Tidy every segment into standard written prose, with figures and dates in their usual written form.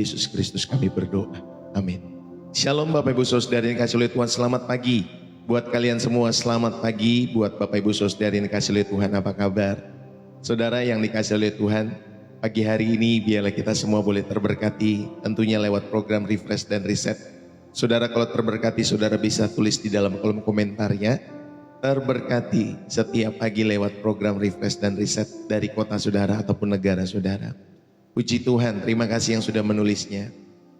Yesus Kristus kami berdoa. Amin. Shalom Bapak Ibu Saudara yang dikasihi oleh Tuhan, selamat pagi. Buat kalian semua selamat pagi, buat Bapak Ibu Saudara yang dikasihi oleh Tuhan, apa kabar? Saudara yang dikasihi oleh Tuhan, pagi hari ini biarlah kita semua boleh terberkati, tentunya lewat program Refresh dan Reset. Saudara kalau terberkati, saudara bisa tulis di dalam kolom komentarnya, terberkati setiap pagi lewat program Refresh dan Reset dari kota saudara ataupun negara saudara. Puji Tuhan, terima kasih yang sudah menulisnya.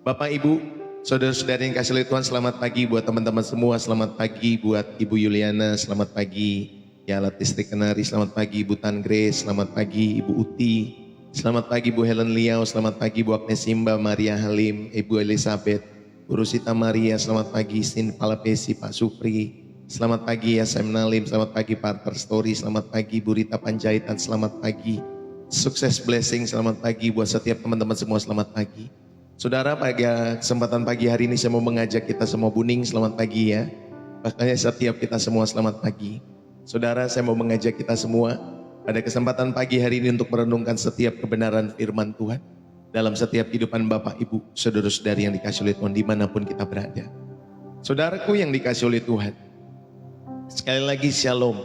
Bapak Ibu, saudara-saudara yang kasih oleh Tuhan, selamat pagi buat teman-teman semua. Selamat pagi buat Ibu Yuliana, selamat pagi ya alat listrik Kenari, selamat pagi Ibu Tan Grace, selamat pagi Ibu Uti, selamat pagi Bu Helen Liao, selamat pagi Bu Agnes Simba, Maria Halim, Ibu Elizabeth, Bu Rusita Maria, selamat pagi Sin Palapesi, Pak Supri, selamat pagi Yasem Nalim, selamat pagi Partner Story, selamat pagi Bu Rita Panjaitan, selamat pagi Sukses Blessing, selamat pagi buat setiap teman-teman semua, selamat pagi. Saudara, pada kesempatan pagi hari ini saya mau mengajak kita semua Buning, selamat pagi ya. Makanya setiap kita semua selamat pagi. Saudara, saya mau mengajak kita semua pada kesempatan pagi hari ini untuk merenungkan setiap kebenaran firman Tuhan dalam setiap kehidupan Bapak Ibu, saudara-saudari yang dikasih oleh Tuhan dimanapun kita berada. Saudaraku yang dikasih oleh Tuhan, sekali lagi shalom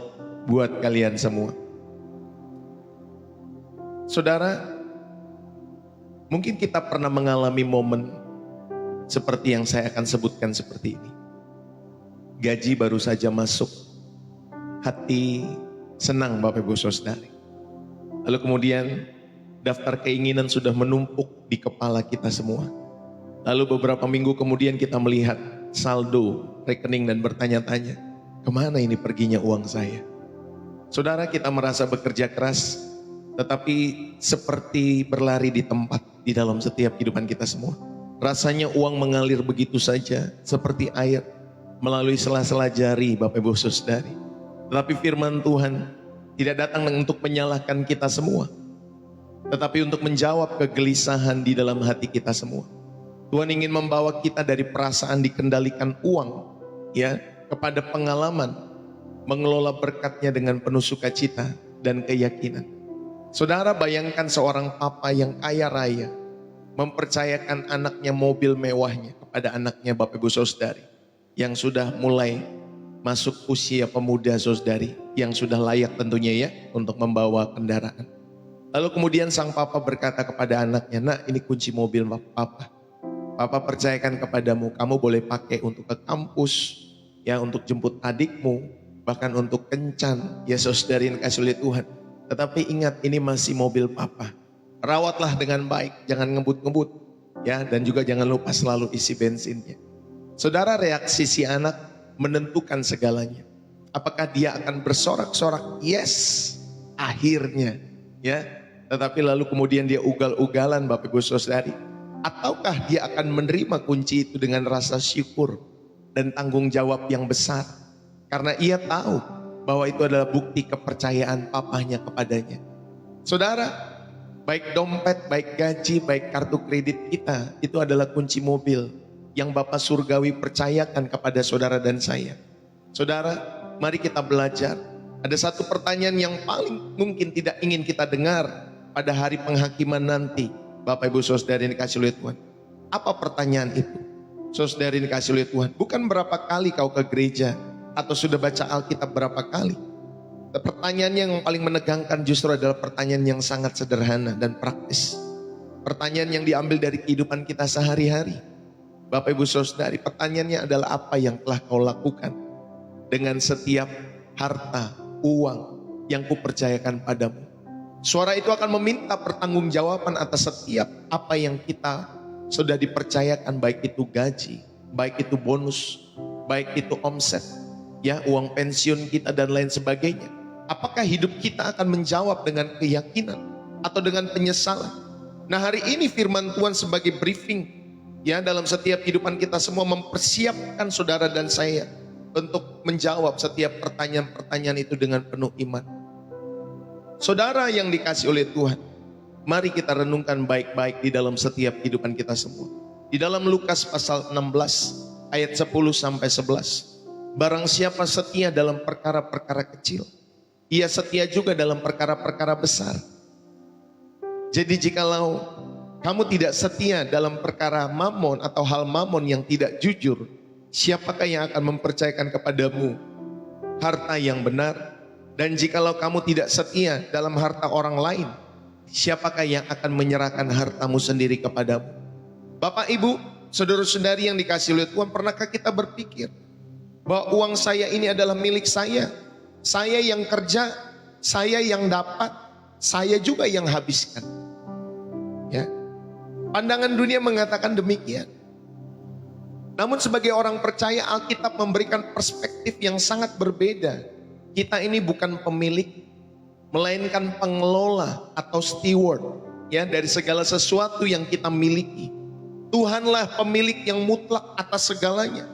buat kalian semua. Saudara, mungkin kita pernah mengalami momen seperti yang saya akan sebutkan seperti ini. Gaji baru saja masuk, hati senang Bapak Ibu Saudari. Lalu kemudian daftar keinginan sudah menumpuk di kepala kita semua. Lalu beberapa minggu kemudian kita melihat saldo rekening dan bertanya-tanya, kemana ini perginya uang saya? Saudara, kita merasa bekerja keras, tetapi seperti berlari di tempat di dalam setiap kehidupan kita semua. Rasanya uang mengalir begitu saja seperti air melalui sela-sela jari Bapak Ibu Saudari. Tetapi firman Tuhan tidak datang untuk menyalahkan kita semua, tetapi untuk menjawab kegelisahan di dalam hati kita semua. Tuhan ingin membawa kita dari perasaan dikendalikan uang ya kepada pengalaman mengelola berkatnya dengan penuh sukacita dan keyakinan. Saudara, bayangkan seorang papa yang kaya raya mempercayakan anaknya mobil mewahnya kepada anaknya Bapak Ibu Saudari yang sudah mulai masuk usia pemuda saudari, yang sudah layak tentunya ya untuk membawa kendaraan. Lalu kemudian sang papa berkata kepada anaknya, nak, ini kunci mobil papa. Papa percayakan kepadamu, kamu boleh pakai untuk ke kampus, ya untuk jemput adikmu, bahkan untuk kencan, ya saudari yang kasih oleh Tuhan. Tetapi ingat, ini masih mobil papa. Rawatlah dengan baik, jangan ngebut-ngebut, ya, dan juga jangan lupa selalu isi bensinnya. Saudara, reaksi si anak menentukan segalanya. Apakah dia akan bersorak-sorak? Yes, akhirnya, ya. Tetapi lalu kemudian dia ugal-ugalan Bapak Ibu Saudari. Ataukah dia akan menerima kunci itu dengan rasa syukur dan tanggung jawab yang besar? Karena ia tahu bahwa itu adalah bukti kepercayaan papahnya kepadanya. Saudara, baik dompet, baik gaji, baik kartu kredit kita, itu adalah kunci mobil yang Bapa Surgawi percayakan kepada saudara dan saya. Saudara, mari kita belajar. Ada satu pertanyaan yang paling mungkin tidak ingin kita dengar pada hari penghakiman nanti. Bapak Ibu Saudara yang dikasih oleh Tuhan. Apa pertanyaan itu? Saudara yang dikasih oleh Tuhan, bukan berapa kali kau ke gereja atau sudah baca Alkitab berapa kali. Pertanyaan yang paling menegangkan justru adalah pertanyaan yang sangat sederhana dan praktis. Pertanyaan yang diambil dari kehidupan kita sehari-hari. Bapak Ibu Saudari, pertanyaannya adalah apa yang telah kau lakukan dengan setiap harta, uang yang kupercayakan padamu. Suara itu akan meminta pertanggungjawaban atas setiap apa yang kita sudah dipercayakan, baik itu gaji, baik itu bonus, baik itu omset, ya, uang pensiun kita dan lain sebagainya. Apakah hidup kita akan menjawab dengan keyakinan atau dengan penyesalan? Nah, hari ini firman Tuhan sebagai briefing ya dalam setiap kehidupan kita semua, mempersiapkan saudara dan saya untuk menjawab setiap pertanyaan-pertanyaan itu dengan penuh iman. Saudara yang dikasih oleh Tuhan, mari kita renungkan baik-baik di dalam setiap kehidupan kita semua. Di dalam Lukas pasal 16 ayat 10 sampai 11. Barang siapa setia dalam perkara-perkara kecil, ia setia juga dalam perkara-perkara besar. Jadi jikalau kamu tidak setia dalam perkara mamon atau hal mamon yang tidak jujur, siapakah yang akan mempercayakan kepadamu harta yang benar? Dan jikalau kamu tidak setia dalam harta orang lain, siapakah yang akan menyerahkan hartamu sendiri kepadamu? Bapak, Ibu, saudara-saudari yang dikasihi oleh Tuhan, pernahkah kita berpikir bahwa uang saya ini adalah milik saya yang kerja, saya yang dapat, saya juga yang habiskan? Ya, pandangan dunia mengatakan demikian. Namun sebagai orang percaya, Alkitab memberikan perspektif yang sangat berbeda. Kita ini bukan pemilik, melainkan pengelola atau steward, ya, dari segala sesuatu yang kita miliki. Tuhanlah pemilik yang mutlak atas segalanya,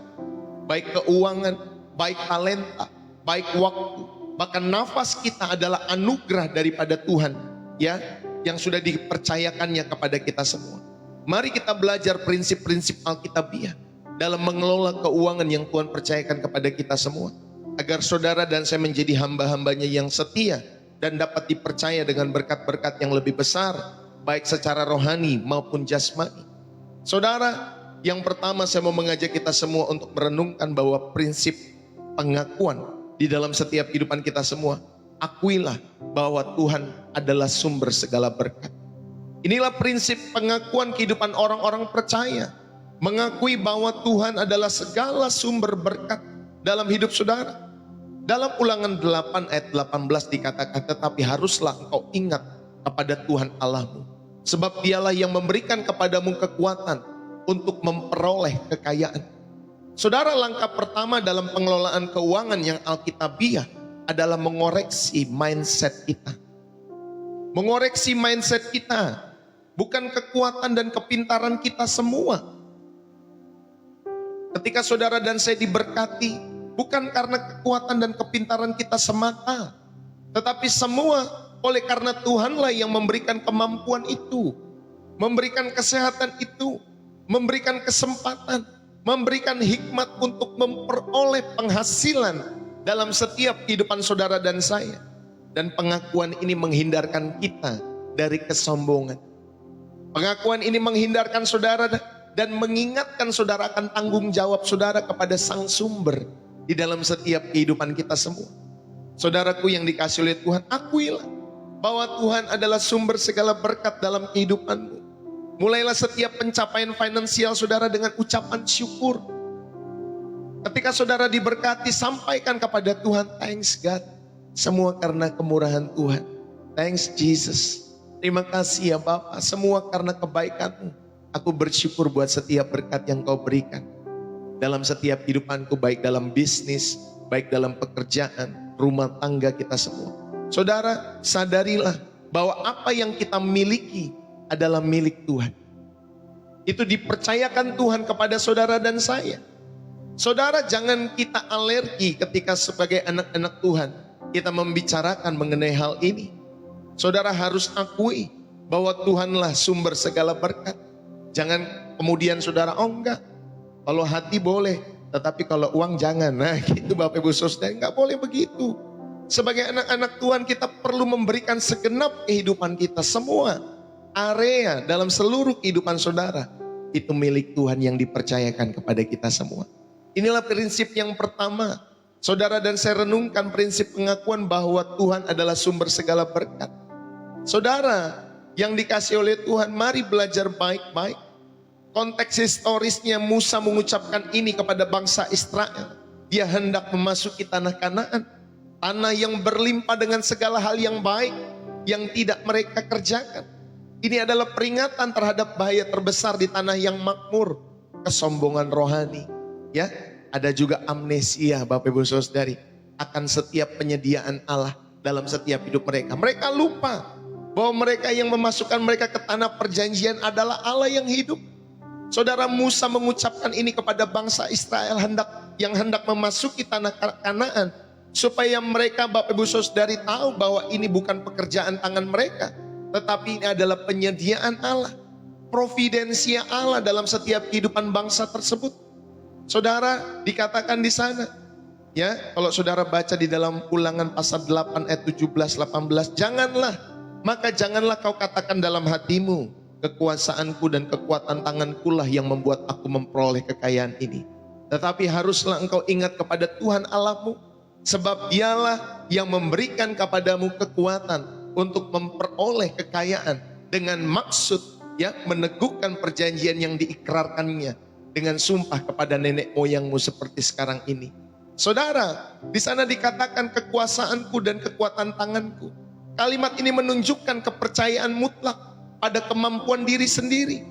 baik keuangan, baik talenta, baik waktu, bahkan nafas kita adalah anugerah daripada Tuhan, ya, yang sudah dipercayakannya kepada kita semua. Mari kita belajar prinsip-prinsip Alkitabiah dalam mengelola keuangan yang Tuhan percayakan kepada kita semua, agar saudara dan saya menjadi hamba-hambanya yang setia dan dapat dipercaya dengan berkat-berkat yang lebih besar, baik secara rohani maupun jasmani. Saudara, yang pertama saya mau mengajak kita semua untuk merenungkan bahwa prinsip pengakuan di dalam setiap kehidupan kita semua. Akuilah bahwa Tuhan adalah sumber segala berkat. Inilah prinsip pengakuan kehidupan orang-orang percaya. Mengakui bahwa Tuhan adalah segala sumber berkat dalam hidup saudara. Dalam Ulangan 8 ayat 18 dikatakan, tetapi haruslah engkau ingat kepada Tuhan Allahmu, sebab dialah yang memberikan kepadamu kekuatan untuk memperoleh kekayaan. Saudara, langkah pertama dalam pengelolaan keuangan yang alkitabiah adalah mengoreksi mindset kita. Mengoreksi mindset kita, bukan kekuatan dan kepintaran kita semua. Ketika saudara dan saya diberkati, bukan karena kekuatan dan kepintaran kita semata, tetapi semua oleh karena Tuhanlah yang memberikan kemampuan itu, memberikan kesehatan itu, memberikan kesempatan, memberikan hikmat untuk memperoleh penghasilan dalam setiap kehidupan saudara dan saya. Dan pengakuan ini menghindarkan kita dari kesombongan. Pengakuan ini menghindarkan saudara dan mengingatkan saudara akan tanggung jawab saudara kepada Sang Sumber di dalam setiap kehidupan kita semua. Saudaraku yang dikasihi oleh Tuhan, akuilah bahwa Tuhan adalah sumber segala berkat dalam kehidupanmu. Mulailah setiap pencapaian finansial saudara dengan ucapan syukur. Ketika saudara diberkati, sampaikan kepada Tuhan, thanks God, semua karena kemurahan Tuhan. Thanks Jesus, terima kasih ya Bapa, semua karena kebaikan-Mu. Aku bersyukur buat setiap berkat yang Kau berikan dalam setiap kehidupanku, baik dalam bisnis, baik dalam pekerjaan, rumah tangga kita semua. Saudara, sadarilah bahwa apa yang kita miliki adalah milik Tuhan. Itu dipercayakan Tuhan kepada saudara dan saya. Saudara, jangan kita alergi ketika sebagai anak-anak Tuhan kita membicarakan mengenai hal ini. Saudara harus akui bahwa Tuhanlah sumber segala berkat. Jangan kemudian saudara, oh enggak, kalau hati boleh, tetapi kalau uang jangan. Nah gitu Bapak Ibu Saudara, enggak boleh begitu. Sebagai anak-anak Tuhan kita perlu memberikan segenap kehidupan kita, semua area dalam seluruh kehidupan saudara itu milik Tuhan yang dipercayakan kepada kita semua. Inilah prinsip yang pertama. Saudara dan saya renungkan prinsip pengakuan bahwa Tuhan adalah sumber segala berkat. Saudara yang dikasihi oleh Tuhan, mari belajar baik-baik. Konteks historisnya Musa mengucapkan ini kepada bangsa Israel. Dia hendak memasuki tanah Kanaan, tanah yang berlimpah dengan segala hal yang baik yang tidak mereka kerjakan. Ini adalah peringatan terhadap bahaya terbesar di tanah yang makmur, kesombongan rohani. Ya, ada juga amnesia Bapak Ibu Saudari akan setiap penyediaan Allah dalam setiap hidup mereka. Mereka lupa bahwa mereka yang memasukkan mereka ke tanah perjanjian adalah Allah yang hidup. Saudara, Musa mengucapkan ini kepada bangsa Israel yang hendak memasuki tanah Kanaan, supaya mereka Bapak Ibu Saudari tahu bahwa ini bukan pekerjaan tangan mereka, tetapi ini adalah penyediaan Allah, providensia Allah dalam setiap kehidupan bangsa tersebut. Saudara, dikatakan di sana, ya, kalau saudara baca di dalam Ulangan pasal 8 ayat 17-18, janganlah, maka janganlah kau katakan dalam hatimu, kekuasaanku dan kekuatan tanganku lah yang membuat aku memperoleh kekayaan ini. Tetapi haruslah engkau ingat kepada Tuhan Allahmu, sebab dialah yang memberikan kepadamu kekuatan untuk memperoleh kekayaan dengan maksud meneguhkan perjanjian yang diikrarkannya dengan sumpah kepada nenek moyangmu seperti sekarang ini. Saudara, di sana dikatakan kekuasaanku dan kekuatan tanganku. Kalimat ini menunjukkan kepercayaan mutlak pada kemampuan diri sendiri.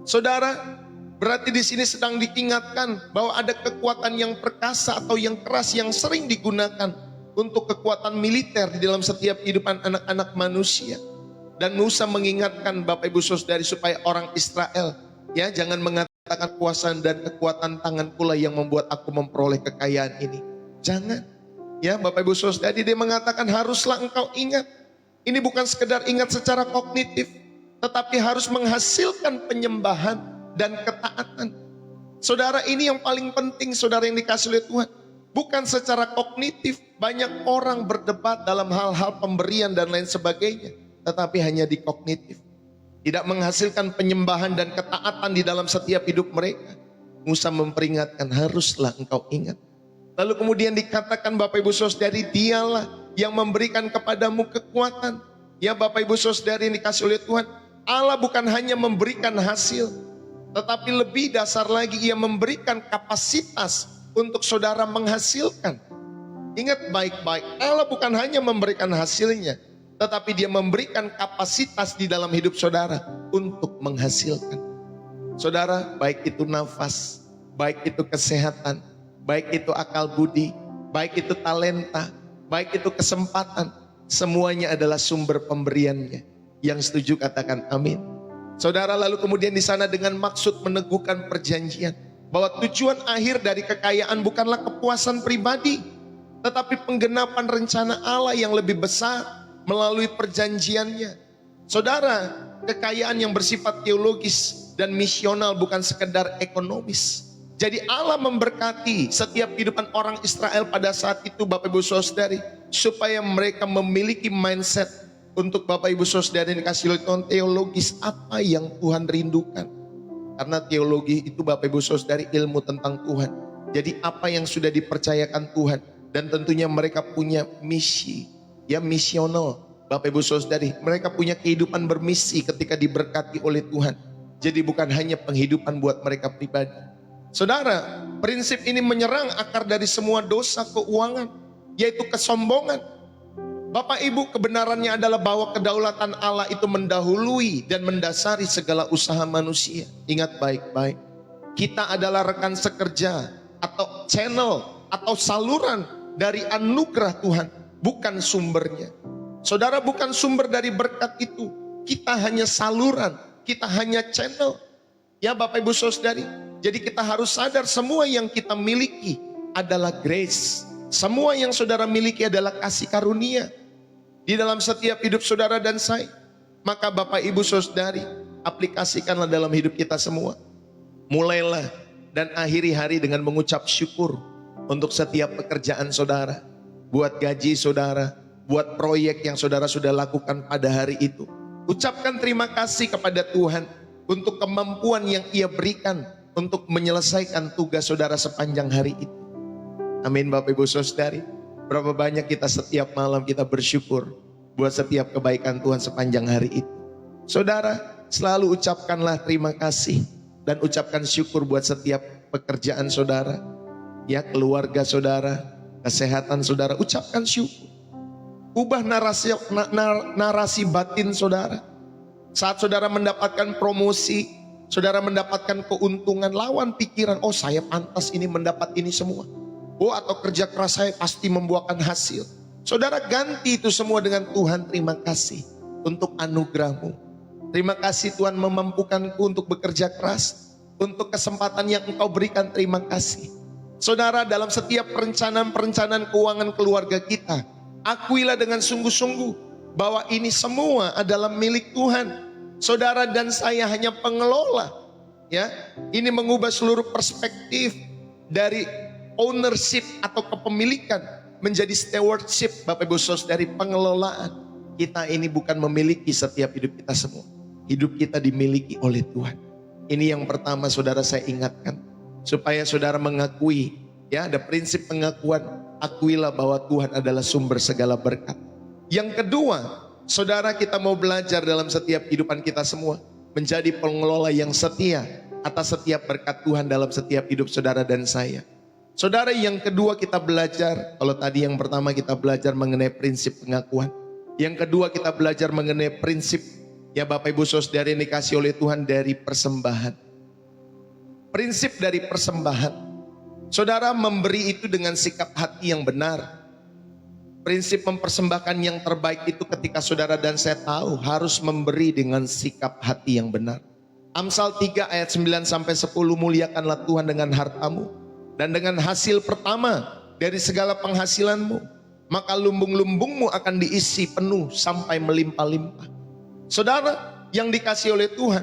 Saudara, berarti di sini sedang diingatkan bahwa ada kekuatan yang perkasa atau yang keras yang sering digunakan untuk kekuatan militer di dalam setiap kehidupan anak-anak manusia. Dan Musa mengingatkan Bapak Ibu Saudari supaya orang Israel jangan mengatakan kuasa dan kekuatan tanganku lah yang membuat aku memperoleh kekayaan ini. Jangan. Bapak Ibu Saudari, dia mengatakan haruslah engkau ingat. Ini bukan sekedar ingat secara kognitif, tetapi harus menghasilkan penyembahan dan ketaatan. Saudara, ini yang paling penting, saudara yang dikasih oleh Tuhan. Bukan secara kognitif, banyak orang berdebat dalam hal-hal pemberian dan lain sebagainya. Tetapi hanya di kognitif. Tidak menghasilkan penyembahan dan ketaatan di dalam setiap hidup mereka. Musa memperingatkan, haruslah engkau ingat. Lalu kemudian dikatakan Bapak Ibu Saudari, dialah yang memberikan kepadamu kekuatan. Ya Bapak Ibu Saudari yang dikasih oleh Tuhan, Allah bukan hanya memberikan hasil, tetapi lebih dasar lagi ia memberikan kapasitas untuk saudara menghasilkan. Ingat baik-baik, Allah bukan hanya memberikan hasilnya, tetapi dia memberikan kapasitas di dalam hidup saudara untuk menghasilkan. Saudara, baik itu nafas, baik itu kesehatan, baik itu akal budi, baik itu talenta, baik itu kesempatan, semuanya adalah sumber pemberiannya. Yang setuju katakan amin. Saudara, lalu kemudian di sana dengan maksud meneguhkan perjanjian bahwa tujuan akhir dari kekayaan bukanlah kepuasan pribadi, tetapi penggenapan rencana Allah yang lebih besar melalui perjanjiannya. Saudara, kekayaan yang bersifat teologis dan misional bukan sekedar ekonomis. Jadi Allah memberkati setiap kehidupan orang Israel pada saat itu Bapak Ibu Saudari, supaya mereka memiliki mindset untuk Bapak Ibu Saudari yang dikasih oleh Tuhan teologis apa yang Tuhan rindukan. Karena teologi itu Bapak Ibu Saudari ilmu tentang Tuhan. Jadi apa yang sudah dipercayakan Tuhan, dan tentunya mereka punya misi misional. Bapak Ibu Saudari, mereka punya kehidupan bermisi ketika diberkati oleh Tuhan. Jadi bukan hanya penghidupan buat mereka pribadi. Saudara, prinsip ini menyerang akar dari semua dosa keuangan, yaitu kesombongan. Bapak Ibu, kebenarannya adalah bahwa kedaulatan Allah itu mendahului dan mendasari segala usaha manusia. Ingat baik-baik, kita adalah rekan sekerja atau channel atau saluran dari anugerah Tuhan, bukan sumbernya. Saudara, bukan sumber dari berkat itu. Kita hanya saluran, kita hanya channel. Ya Bapak Ibu Saudari, jadi kita harus sadar semua yang kita miliki adalah grace. Semua yang saudara miliki adalah kasih karunia di dalam setiap hidup saudara dan saya. Maka Bapak Ibu Saudari, aplikasikanlah dalam hidup kita semua. Mulailah dan akhiri hari dengan mengucap syukur untuk setiap pekerjaan saudara, buat gaji saudara, buat proyek yang saudara sudah lakukan pada hari itu. Ucapkan terima kasih kepada Tuhan untuk kemampuan yang Ia berikan untuk menyelesaikan tugas saudara sepanjang hari itu. Amin Bapak Ibu Saudari. Berapa banyak kita setiap malam kita bersyukur buat setiap kebaikan Tuhan sepanjang hari itu. Saudara, selalu ucapkanlah terima kasih dan ucapkan syukur buat setiap pekerjaan saudara, keluarga saudara, kesehatan saudara, ucapkan syukur. Ubah narasi batin saudara. Saat saudara mendapatkan promosi, saudara mendapatkan keuntungan, lawan pikiran, oh saya pantas ini mendapat ini semua. Oh atau kerja keras saya pasti membuahkan hasil. Saudara, ganti itu semua dengan Tuhan, terima kasih untuk anugerah-Mu. Terima kasih Tuhan memampukanku untuk bekerja keras, untuk kesempatan yang Engkau berikan, terima kasih. Saudara, dalam setiap perencanaan keuangan keluarga kita, akuilah dengan sungguh-sungguh bahwa ini semua adalah milik Tuhan. Saudara dan saya hanya pengelola. Ini mengubah seluruh perspektif dari ownership atau kepemilikan menjadi stewardship. Bapak Ibu Saudari, pengelolaan. Kita ini bukan memiliki setiap hidup kita semua. Hidup kita dimiliki oleh Tuhan. Ini yang pertama saudara saya ingatkan. Supaya saudara mengakui, ya ada prinsip pengakuan. Akuilah bahwa Tuhan adalah sumber segala berkat. Yang kedua, saudara kita mau belajar dalam setiap kehidupan kita semua. Menjadi pengelola yang setia atas setiap berkat Tuhan dalam setiap hidup saudara dan saya. Saudara, yang kedua kita belajar. Kalau tadi yang pertama kita belajar mengenai prinsip pengakuan. Yang kedua kita belajar mengenai prinsip, ya Bapak Ibu Saudara yang dikasih oleh Tuhan, dari persembahan. Prinsip dari persembahan. Saudara memberi itu dengan sikap hati yang benar. Prinsip mempersembahkan yang terbaik itu ketika saudara dan saya tahu harus memberi dengan sikap hati yang benar. Amsal 3 ayat 9 sampai 10, muliakanlah Tuhan dengan hartamu dan dengan hasil pertama dari segala penghasilanmu, maka lumbung-lumbungmu akan diisi penuh sampai melimpah-limpah. Saudara yang dikasih oleh Tuhan,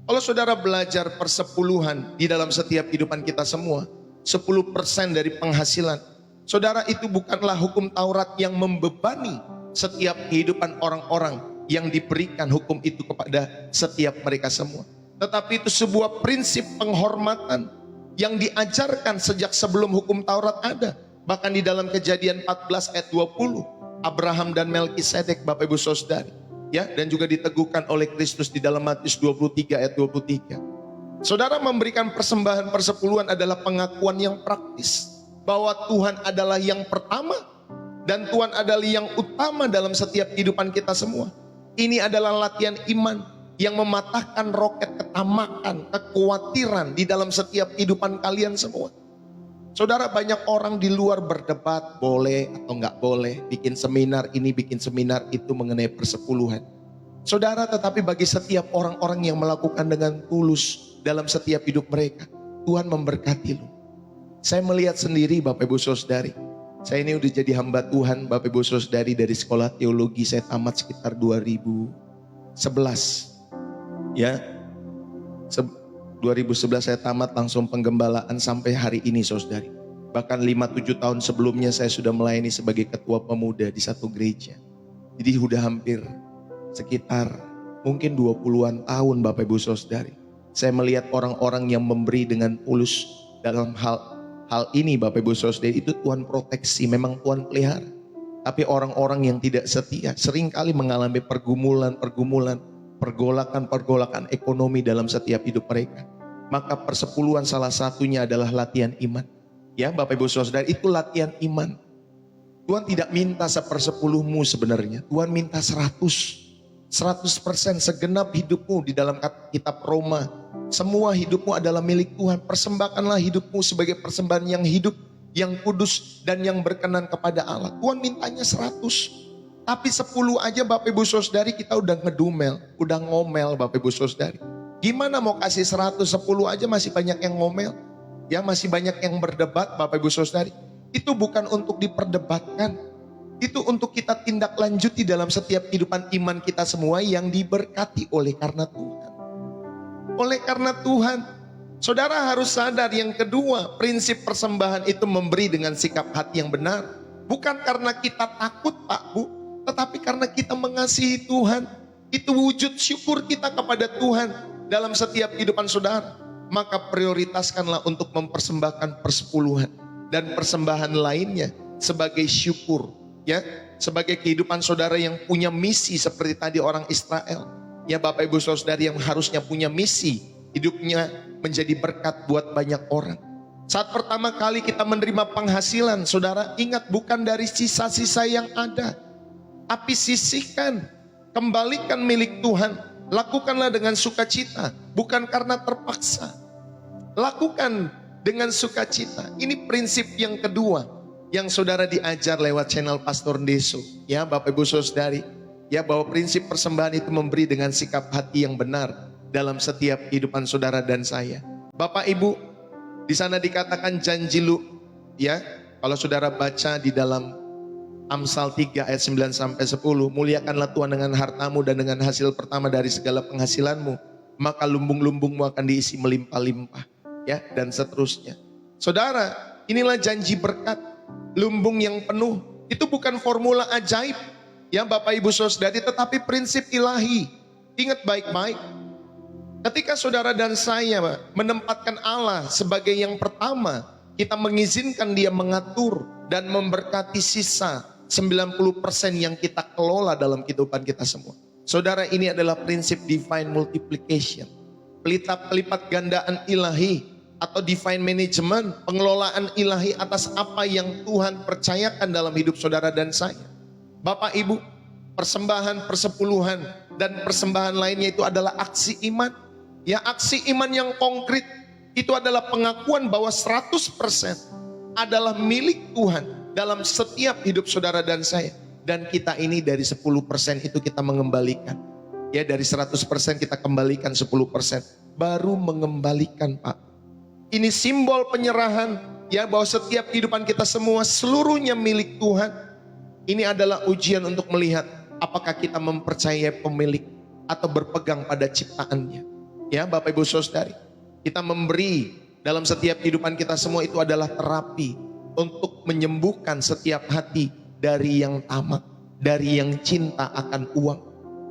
kalau saudara belajar persepuluhan di dalam setiap kehidupan kita semua, 10% dari penghasilan, saudara, itu bukanlah hukum Taurat yang membebani setiap kehidupan orang-orang yang diberikan hukum itu kepada setiap mereka semua. Tetapi itu sebuah prinsip penghormatan yang diajarkan sejak sebelum hukum Taurat ada. Bahkan di dalam Kejadian 14 ayat 20, Abraham dan Melkisedek, Bapak Ibu Saudari, ya, dan juga diteguhkan oleh Kristus di dalam Matius 23 ayat 23. Saudara, memberikan persembahan persepuluhan adalah pengakuan yang praktis bahwa Tuhan adalah yang pertama dan Tuhan adalah yang utama dalam setiap kehidupan kita semua. Ini adalah latihan iman yang mematahkan roket ketamakan, kekhawatiran di dalam setiap kehidupan kalian semua. Saudara, banyak orang di luar berdebat boleh atau enggak boleh, bikin seminar ini, bikin seminar itu mengenai persepuluhan. Saudara, tetapi bagi setiap orang-orang yang melakukan dengan tulus dalam setiap hidup mereka, Tuhan memberkati lu. Saya melihat sendiri Bapak Ibu Saudari, saya ini udah jadi hamba Tuhan Bapak Ibu Saudari dari sekolah teologi, saya tamat sekitar 2011. Ya, 2011 saya tamat, langsung penggembalaan sampai hari ini saudari. Bahkan 5-7 tahun sebelumnya saya sudah melayani sebagai ketua pemuda di satu gereja. Jadi sudah hampir sekitar mungkin 20-an tahun Bapak Ibu Saudari. Saya melihat orang-orang yang memberi dengan tulus dalam hal ini Bapak Ibu Saudari, itu Tuhan proteksi, memang Tuhan pelihara. Tapi orang-orang yang tidak setia seringkali mengalami pergumulan, pergolakan ekonomi dalam setiap hidup mereka. Maka persepuluhan salah satunya adalah latihan iman. Ya Bapak Ibu Saudara, itu latihan iman. Tuhan tidak minta sepersepuluhmu sebenarnya. Tuhan minta 100% segenap hidupmu. Di dalam kitab Roma, semua hidupmu adalah milik Tuhan. Persembahkanlah hidupmu sebagai persembahan yang hidup, yang kudus, dan yang berkenan kepada Allah. Tuhan mintanya 100. Tapi 10 aja Bapak Ibu Saudari kita udah ngedumel, udah ngomel Bapak Ibu Saudari. Gimana mau kasih 110 aja masih banyak yang ngomel. Ya, masih banyak yang berdebat Bapak Ibu Saudari. Itu bukan untuk diperdebatkan. Itu untuk kita tindak lanjuti dalam setiap kehidupan iman kita semua yang diberkati oleh karena Tuhan. Oleh karena Tuhan. Saudara harus sadar yang kedua, prinsip persembahan itu memberi dengan sikap hati yang benar. Bukan karena kita takut Pak Bu, tetapi karena kita mengasihi Tuhan. Itu wujud syukur kita kepada Tuhan dalam setiap kehidupan saudara. Maka prioritaskanlah untuk mempersembahkan persepuluhan dan persembahan lainnya sebagai syukur, ya, sebagai kehidupan saudara yang punya misi seperti tadi orang Israel. Ya Bapak Ibu Saudari yang harusnya punya misi, hidupnya menjadi berkat buat banyak orang. Saat pertama kali kita menerima penghasilan, saudara ingat bukan dari sisa-sisa yang ada, tapi sisihkan, kembalikan milik Tuhan. Lakukanlah dengan sukacita, bukan karena terpaksa. Lakukan dengan sukacita. Ini prinsip yang kedua yang saudara diajar lewat channel Pastor Deso. Ya Bapak Ibu Saudari, ya, bahwa prinsip persembahan itu memberi dengan sikap hati yang benar dalam setiap kehidupan saudara dan saya. Bapak Ibu, di sana dikatakan janji lu, ya, kalau saudara baca di dalam Amsal 3 ayat 9 sampai 10, muliakanlah Tuhan dengan hartamu dan dengan hasil pertama dari segala penghasilanmu, maka lumbung-lumbungmu akan diisi melimpah-limpah, ya, dan seterusnya. Saudara, inilah janji berkat, lumbung yang penuh. Itu bukan formula ajaib, ya Bapak Ibu Saudari, tetapi prinsip ilahi. Ingat baik-baik. Ketika saudara dan saya menempatkan Allah sebagai yang pertama, kita mengizinkan Dia mengatur dan memberkati sisa 90% yang kita kelola dalam kehidupan kita semua. Saudara, ini adalah prinsip divine multiplication. Pelipat gandaan ilahi atau divine management, pengelolaan ilahi atas apa yang Tuhan percayakan dalam hidup saudara dan saya. Bapak Ibu, persembahan, persepuluhan, dan persembahan lainnya itu adalah aksi iman. Ya, aksi iman yang konkret itu adalah pengakuan bahwa 100% adalah milik Tuhan dalam setiap hidup saudara dan saya. Dan kita ini dari 10% itu kita mengembalikan. Ya, dari 100% kita kembalikan 10%. Baru mengembalikan, Pak. Ini simbol penyerahan, ya, bahwa setiap kehidupan kita semua seluruhnya milik Tuhan. Ini adalah ujian untuk melihat apakah kita mempercayai pemilik atau berpegang pada ciptaannya. Ya, Bapak Ibu Saudari, kita memberi dalam setiap kehidupan kita semua itu adalah terapi untuk menyembuhkan setiap hati dari yang tamak, dari yang cinta akan uang.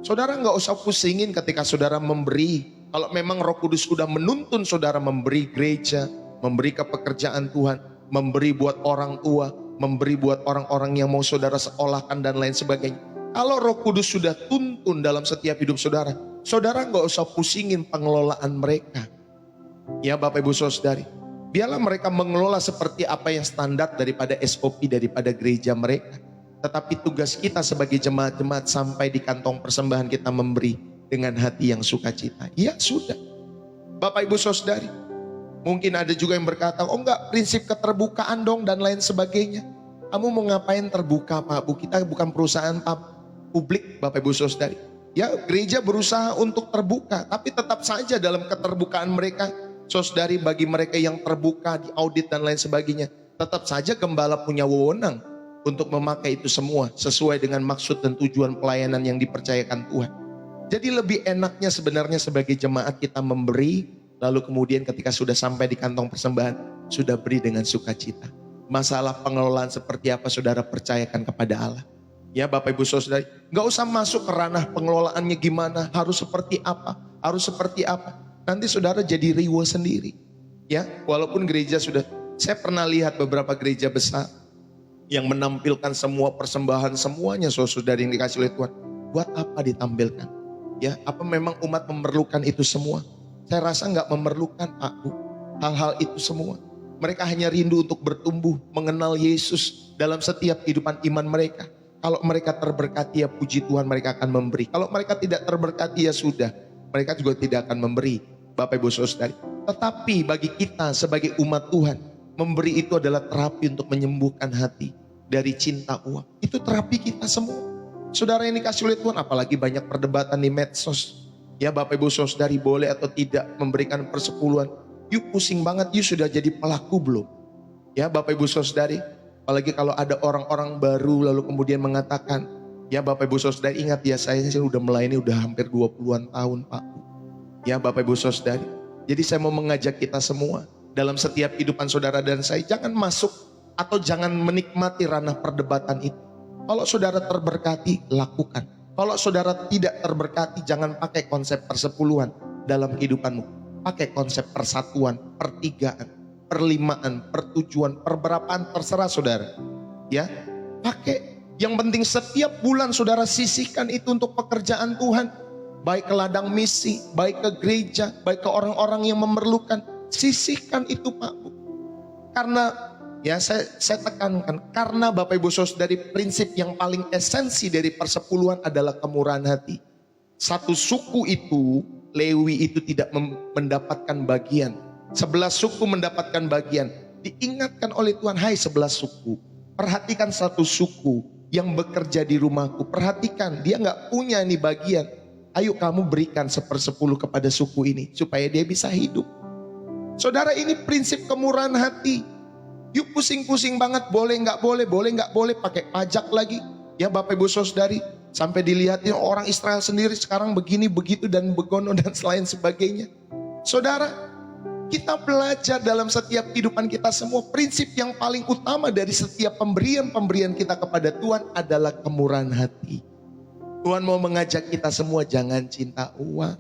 Saudara nggak usah pusingin ketika saudara memberi. Kalau memang Roh Kudus sudah menuntun saudara memberi gereja, memberi ke pekerjaan Tuhan, memberi buat orang tua, memberi buat orang-orang yang mau saudara sekolahkan dan lain sebagainya. Kalau Roh Kudus sudah tuntun dalam setiap hidup saudara, saudara nggak usah pusingin pengelolaan mereka. Ya, Bapak Ibu Saudari, biarlah mereka mengelola seperti apa yang standar daripada SOP daripada gereja mereka. Tetapi tugas kita sebagai jemaat-jemaat sampai di kantong persembahan kita memberi dengan hati yang sukacita. Ya sudah, Bapak Ibu Saudari, mungkin ada juga yang berkata, oh enggak, prinsip keterbukaan dong dan lain sebagainya. Kamu mau ngapain terbuka, Pak Bu? Kita bukan perusahaan publik, Bapak Ibu Saudari. Ya, gereja berusaha untuk terbuka, tapi tetap saja dalam keterbukaan mereka, saudari, bagi mereka yang terbuka di audit dan lain sebagainya, tetap saja gembala punya wewenang untuk memakai itu semua sesuai dengan maksud dan tujuan pelayanan yang dipercayakan Tuhan. Jadi lebih enaknya sebenarnya sebagai jemaat kita memberi, lalu kemudian ketika sudah sampai di kantong persembahan, sudah beri dengan sukacita. Masalah pengelolaan seperti apa saudara percayakan kepada Allah. Ya, Bapak Ibu Saudari, nggak usah masuk ke ranah pengelolaannya gimana, harus seperti apa, harus seperti apa. Nanti saudara jadi riwa sendiri. Ya, walaupun gereja sudah, saya pernah lihat beberapa gereja besar yang menampilkan semua persembahan semuanya saudara yang dikasih oleh Tuhan. Buat apa ditampilkan? Ya, apa memang umat memerlukan itu semua? Saya rasa nggak memerlukan, Pak Bu, hal-hal itu semua. Mereka hanya rindu untuk bertumbuh, mengenal Yesus dalam setiap kehidupan iman mereka. Kalau mereka terberkati, ya puji Tuhan, mereka akan memberi. Kalau mereka tidak terberkati, ya sudah, mereka juga tidak akan memberi, Bapak Ibu Saudari. Tetapi bagi kita sebagai umat Tuhan, memberi itu adalah terapi untuk menyembuhkan hati dari cinta uang. Itu terapi kita semua. Saudara yang dikasih oleh Tuhan, apalagi banyak perdebatan di medsos. Ya, Bapak Ibu Saudari, boleh atau tidak memberikan persepuluhan. Yuk, pusing banget, yuk sudah jadi pelaku belum? Ya, Bapak Ibu Saudari, apalagi kalau ada orang-orang baru lalu kemudian mengatakan, ya Bapak Ibu Saudari, ingat ya, saya sudah melayani udah hampir 20-an tahun, Pak. Ya, Bapak Ibu Saudari. Jadi saya mau mengajak kita semua dalam setiap kehidupan saudara dan saya, jangan masuk atau jangan menikmati ranah perdebatan itu. Kalau saudara terberkati, lakukan. Kalau saudara tidak terberkati, jangan pakai konsep persepuluhan dalam kehidupanmu. Pakai konsep persatuan, pertigaan, perlimaan, pertujuan, perberapaan, terserah saudara. Ya, pakai. Yang penting setiap bulan saudara sisihkan itu untuk pekerjaan Tuhan. Baik ke ladang misi, baik ke gereja, baik ke orang-orang yang memerlukan. Sisihkan itu, Pak Bu. Karena ya saya tekankan, karena Bapak Ibu Saudari, prinsip yang paling esensi dari persepuluhan adalah kemurahan hati. Satu suku itu, Lewi itu tidak mendapatkan bagian. 11 suku mendapatkan bagian. Diingatkan oleh Tuhan, hai 11 suku, perhatikan satu suku yang bekerja di rumahku. Perhatikan, dia gak punya nih bagian. Ayo kamu berikan 1/10 kepada suku ini, supaya dia bisa hidup. Saudara, ini prinsip kemurahan hati. Yuk pusing-pusing banget, boleh gak boleh, boleh gak boleh, pakai pajak lagi. Ya Bapak Ibu Saudari, sampai dilihatin orang Israel sendiri sekarang begini, begitu, dan begono, dan selain sebagainya. Saudara, kita belajar dalam setiap kehidupan kita semua, prinsip yang paling utama dari setiap pemberian-pemberian kita kepada Tuhan adalah kemurahan hati. Tuhan mau mengajak kita semua jangan cinta uang,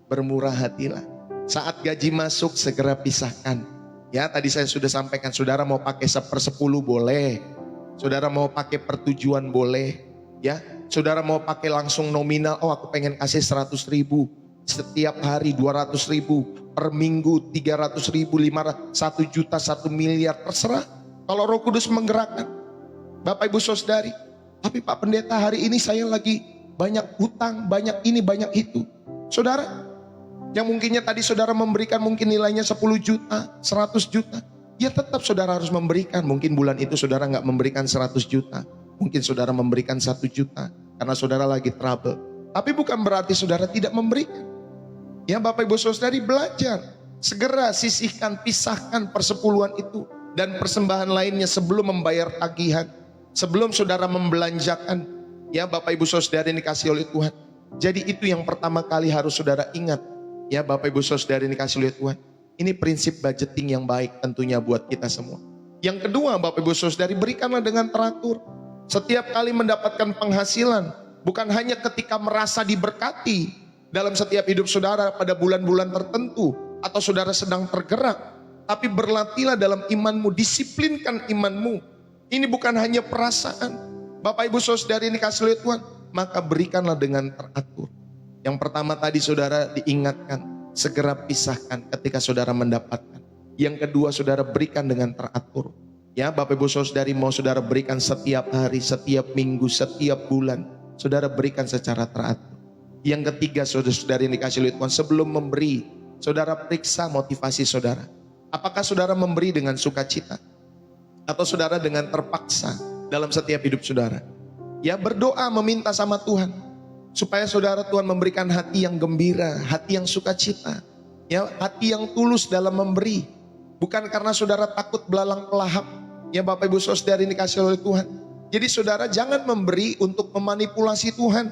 bermurah hatilah. Saat gaji masuk segera pisahkan. Ya tadi saya sudah sampaikan, saudara mau pakai 1/10 boleh. Saudara mau pakai pertujuan boleh. Ya, saudara mau pakai langsung nominal, oh aku pengen kasih 100.000. Setiap hari 200.000, per minggu 300.000, 500, 1 juta, 1 miliar, terserah. Kalau Roh Kudus menggerakkan. Bapak Ibu Saudari, tapi Pak Pendeta hari ini saya lagi banyak hutang, banyak ini, banyak itu. Saudara, yang mungkinnya tadi saudara memberikan mungkin nilainya 10 juta, 100 juta. Ya tetap saudara harus memberikan. Mungkin bulan itu saudara nggak memberikan 100 juta. Mungkin saudara memberikan 1 juta. Karena saudara lagi trouble. Tapi bukan berarti saudara tidak memberikan. Ya Bapak Ibu Saudari belajar. Segera sisihkan, pisahkan persepuluhan itu. Dan persembahan lainnya sebelum membayar tagihan. Sebelum saudara membelanjakan. Ya Bapak Ibu Saudari yang dikasih oleh Tuhan. Jadi itu yang pertama kali harus saudara ingat. Ya Bapak Ibu Saudari yang dikasih oleh Tuhan. Ini prinsip budgeting yang baik tentunya buat kita semua. Yang kedua Bapak Ibu Saudari, berikanlah dengan teratur. Setiap kali mendapatkan penghasilan, bukan hanya ketika merasa diberkati dalam setiap hidup saudara pada bulan-bulan tertentu, atau saudara sedang tergerak, tapi berlatihlah dalam imanmu, disiplinkan imanmu. Ini bukan hanya perasaan. Bapak Ibu Saudari ini kasih oleh Tuhan, maka berikanlah dengan teratur. Yang pertama tadi saudara diingatkan, segera pisahkan ketika saudara mendapatkan. Yang kedua saudara berikan dengan teratur. Ya Bapak Ibu Saudari, mau saudara berikan setiap hari, setiap minggu, setiap bulan, saudara berikan secara teratur. Yang ketiga saudara-saudari yang dikasih oleh Tuhan, sebelum memberi, saudara periksa motivasi saudara. Apakah saudara memberi dengan sukacita? Atau saudara dengan terpaksa dalam setiap hidup saudara? Ya berdoa meminta sama Tuhan. Supaya saudara Tuhan memberikan hati yang gembira, hati yang sukacita. Ya hati yang tulus dalam memberi. Bukan karena saudara takut belalang pelahap. Ya Bapak Ibu Saudari ini dikasih oleh Tuhan. Jadi saudara jangan memberi untuk memanipulasi Tuhan.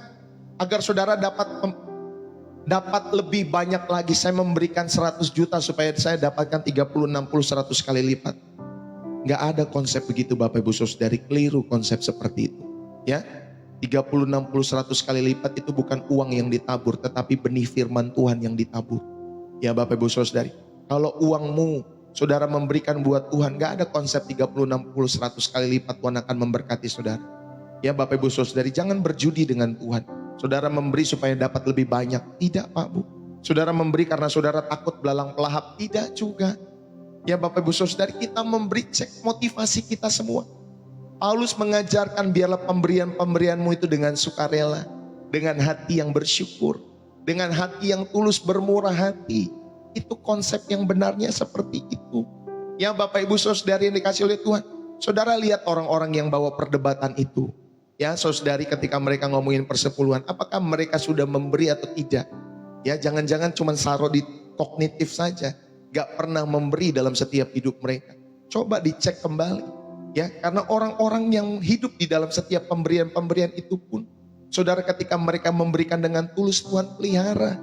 Agar saudara dapat lebih banyak lagi. Saya memberikan 100 juta supaya saya dapatkan 30, 60, 100 kali lipat. Gak ada konsep begitu Bapak Ibu Saudari. Keliru konsep seperti itu. Ya 30, 60, 100 kali lipat itu bukan uang yang ditabur. Tetapi benih firman Tuhan yang ditabur. Ya Bapak Ibu Saudari. Kalau uangmu saudara memberikan buat Tuhan, gak ada konsep 30, 60, 100 kali lipat Tuhan akan memberkati saudara. Ya Bapak Ibu Saudari, jangan berjudi dengan Tuhan. Saudara memberi supaya dapat lebih banyak. Tidak Pak Bu. Saudara memberi karena saudara takut belalang pelahap. Tidak juga. Ya Bapak Ibu Saudari, kita memberi, cek motivasi kita semua. Paulus mengajarkan biarlah pemberian-pemberianmu itu dengan sukarela. Dengan hati yang bersyukur. Dengan hati yang tulus, bermurah hati. Itu konsep yang benarnya seperti itu. Ya Bapak Ibu Saudari yang dikasih oleh Tuhan. Saudara lihat orang-orang yang bawa perdebatan itu. Ya saudari ketika mereka ngomongin persepuluhan. Apakah mereka sudah memberi atau tidak. Ya jangan-jangan cuma saro di kognitif saja. Gak pernah memberi dalam setiap hidup mereka. Coba dicek kembali. Ya karena orang-orang yang hidup di dalam setiap pemberian-pemberian itu pun. Saudara ketika mereka memberikan dengan tulus, Tuhan pelihara.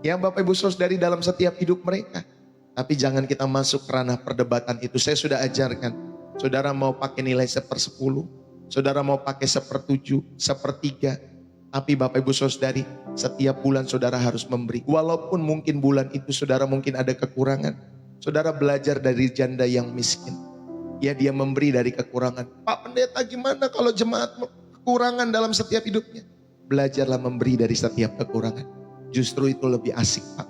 Ya Bapak Ibu Saudari dalam setiap hidup mereka. Tapi jangan kita masuk ke ranah perdebatan itu. Saya sudah ajarkan. Saudara mau pakai nilai 1/10. Saudara mau pakai 1/7, 1/3. Tapi Bapak Ibu Saudari, setiap bulan saudara harus memberi. Walaupun mungkin bulan itu saudara mungkin ada kekurangan. Saudara belajar dari janda yang miskin. Ya dia memberi dari kekurangan. Pak Pendeta gimana kalau jemaat kekurangan dalam setiap hidupnya? Belajarlah memberi dari setiap kekurangan. Justru itu lebih asik Pak.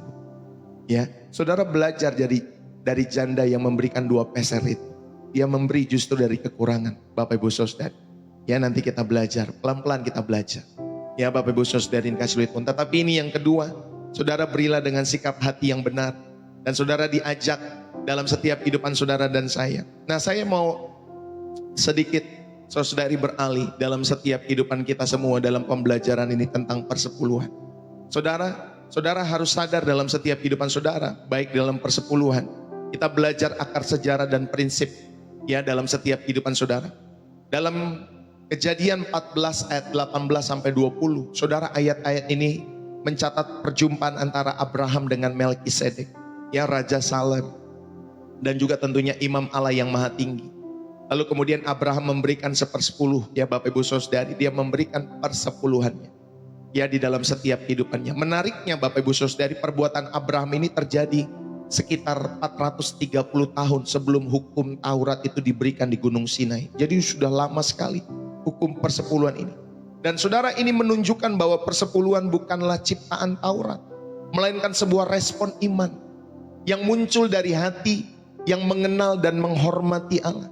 Ya, saudara belajar dari janda yang memberikan 2 peser itu. Dia memberi justru dari kekurangan Bapak Ibu Saudari. Ya nanti kita belajar, pelan-pelan kita belajar. Ya Bapak Ibu Saudari yang kasih Tuhan. Tetapi ini yang kedua, saudara berilah dengan sikap hati yang benar. Dan saudara diajak dalam setiap kehidupan saudara dan saya. Nah saya mau sedikit saudari beralih dalam setiap kehidupan kita semua dalam pembelajaran ini tentang persepuluhan. Saudara harus sadar dalam setiap kehidupan saudara, baik dalam persepuluhan. Kita belajar akar sejarah dan prinsip ya dalam setiap kehidupan saudara. Dalam Kejadian 14 ayat 18 sampai 20, saudara ayat-ayat ini mencatat perjumpaan antara Abraham dengan Melkisedek, ya Raja Salem, dan juga tentunya Imam Allah yang Maha Tinggi. Lalu kemudian Abraham memberikan 1/10, ya Bapak Ibu Saudari, dia memberikan persepuluhannya. ya di dalam setiap kehidupannya. Menariknya Bapak Ibu Saudari, perbuatan Abraham ini terjadi sekitar 430 tahun sebelum hukum Taurat itu diberikan di Gunung Sinai. Jadi sudah lama sekali hukum persepuluhan ini. Dan saudara, ini menunjukkan bahwa persepuluhan bukanlah ciptaan Taurat, melainkan sebuah respon iman yang muncul dari hati yang mengenal dan menghormati Allah.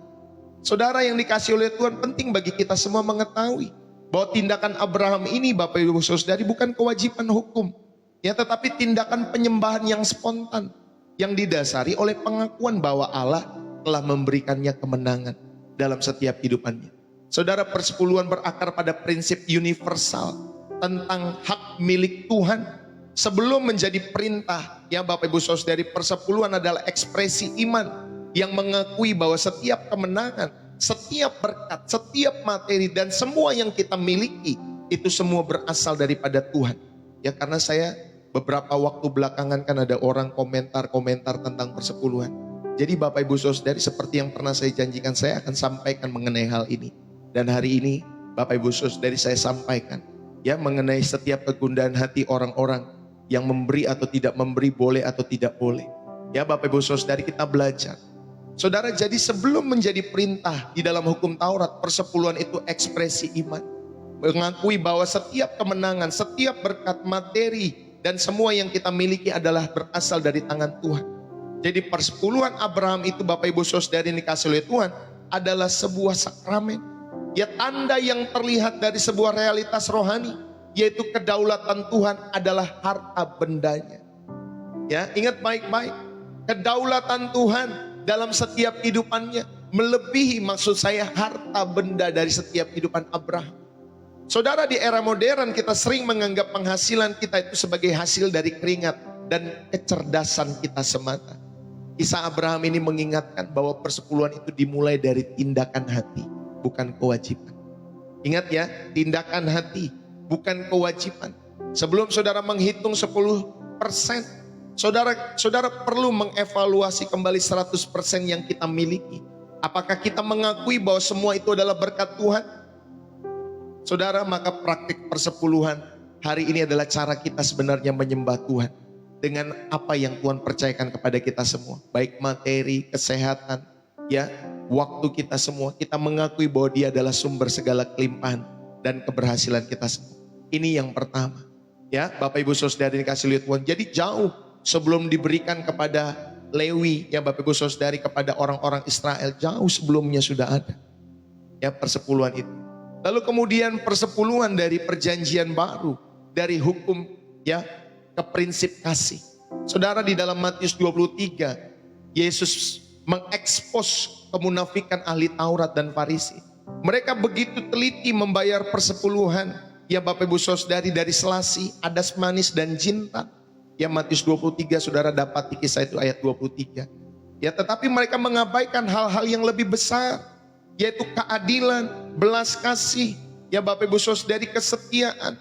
Saudara yang dikasih oleh Tuhan, penting bagi kita semua mengetahui bahwa tindakan Abraham ini Bapak Ibu Saudari bukan kewajiban hukum, ya, tetapi tindakan penyembahan yang spontan yang didasari oleh pengakuan bahwa Allah telah memberikannya kemenangan dalam setiap kehidupannya. Saudara, persepuluhan berakar pada prinsip universal tentang hak milik Tuhan sebelum menjadi perintah. Ya Bapak Ibu Saudari, persepuluhan adalah ekspresi iman yang mengakui bahwa setiap kemenangan, setiap berkat, setiap materi dan semua yang kita miliki itu semua berasal daripada Tuhan. Ya, karena saya beberapa waktu belakangan kan ada orang komentar-komentar tentang persepuluhan. Jadi Bapak Ibu Saudari, seperti yang pernah saya janjikan, saya akan sampaikan mengenai hal ini. Dan hari ini Bapak Ibu Saudari, saya sampaikan ya mengenai setiap kegundahan hati orang-orang yang memberi atau tidak memberi, boleh atau tidak boleh. Ya Bapak Ibu Saudari, kita belajar. Saudara, jadi sebelum menjadi perintah di dalam hukum Taurat, persepuluhan itu ekspresi iman. Mengakui bahwa setiap kemenangan, setiap berkat, materi, dan semua yang kita miliki adalah berasal dari tangan Tuhan. Jadi persepuluhan Abraham itu Bapak Ibu Saudari dikasih oleh Tuhan adalah sebuah sakramen. Ya, tanda yang terlihat dari sebuah realitas rohani, yaitu kedaulatan Tuhan adalah harta bendanya. Ya, ingat baik-baik, kedaulatan Tuhan dalam setiap kehidupannya melebihi, maksud saya, harta benda dari setiap kehidupan Abraham. Saudara, di era modern kita sering menganggap penghasilan kita itu sebagai hasil dari keringat dan kecerdasan kita semata. Kisah Abraham ini mengingatkan bahwa persepuluhan itu dimulai dari tindakan hati, bukan kewajiban. Ingat ya, tindakan hati, bukan kewajiban. Sebelum saudara menghitung 10%, saudara perlu mengevaluasi kembali 100% yang kita miliki. Apakah kita mengakui bahwa semua itu adalah berkat Tuhan? Saudara, maka praktik persepuluhan hari ini adalah cara kita sebenarnya menyembah Tuhan dengan apa yang Tuhan percayakan kepada kita semua, baik materi, kesehatan, ya, waktu kita semua. Kita mengakui bahwa Dia adalah sumber segala kelimpahan dan keberhasilan kita semua. Ini yang pertama, ya Bapak Ibu Saudari dikasih oleh Tuhan. Jadi jauh sebelum diberikan kepada Lewi, ya Bapak Ibu Saudari, kepada orang-orang Israel, jauh sebelumnya sudah ada, ya, persepuluhan itu. Lalu kemudian persepuluhan dari perjanjian baru, dari hukum, ya, ke prinsip kasih. Saudara, di dalam Matius 23, Yesus mengekspos kemunafikan ahli Taurat dan Farisi. Mereka begitu teliti membayar persepuluhan, ya Bapak Ibu Saudari, dari selasi, adas manis dan jintan. Ya, Matius 23 saudara dapat di kisah itu ayat 23. Ya, tetapi mereka mengabaikan hal-hal yang lebih besar, yaitu keadilan, belas kasih, ya Bapak Ibu Saudari, kesetiaan.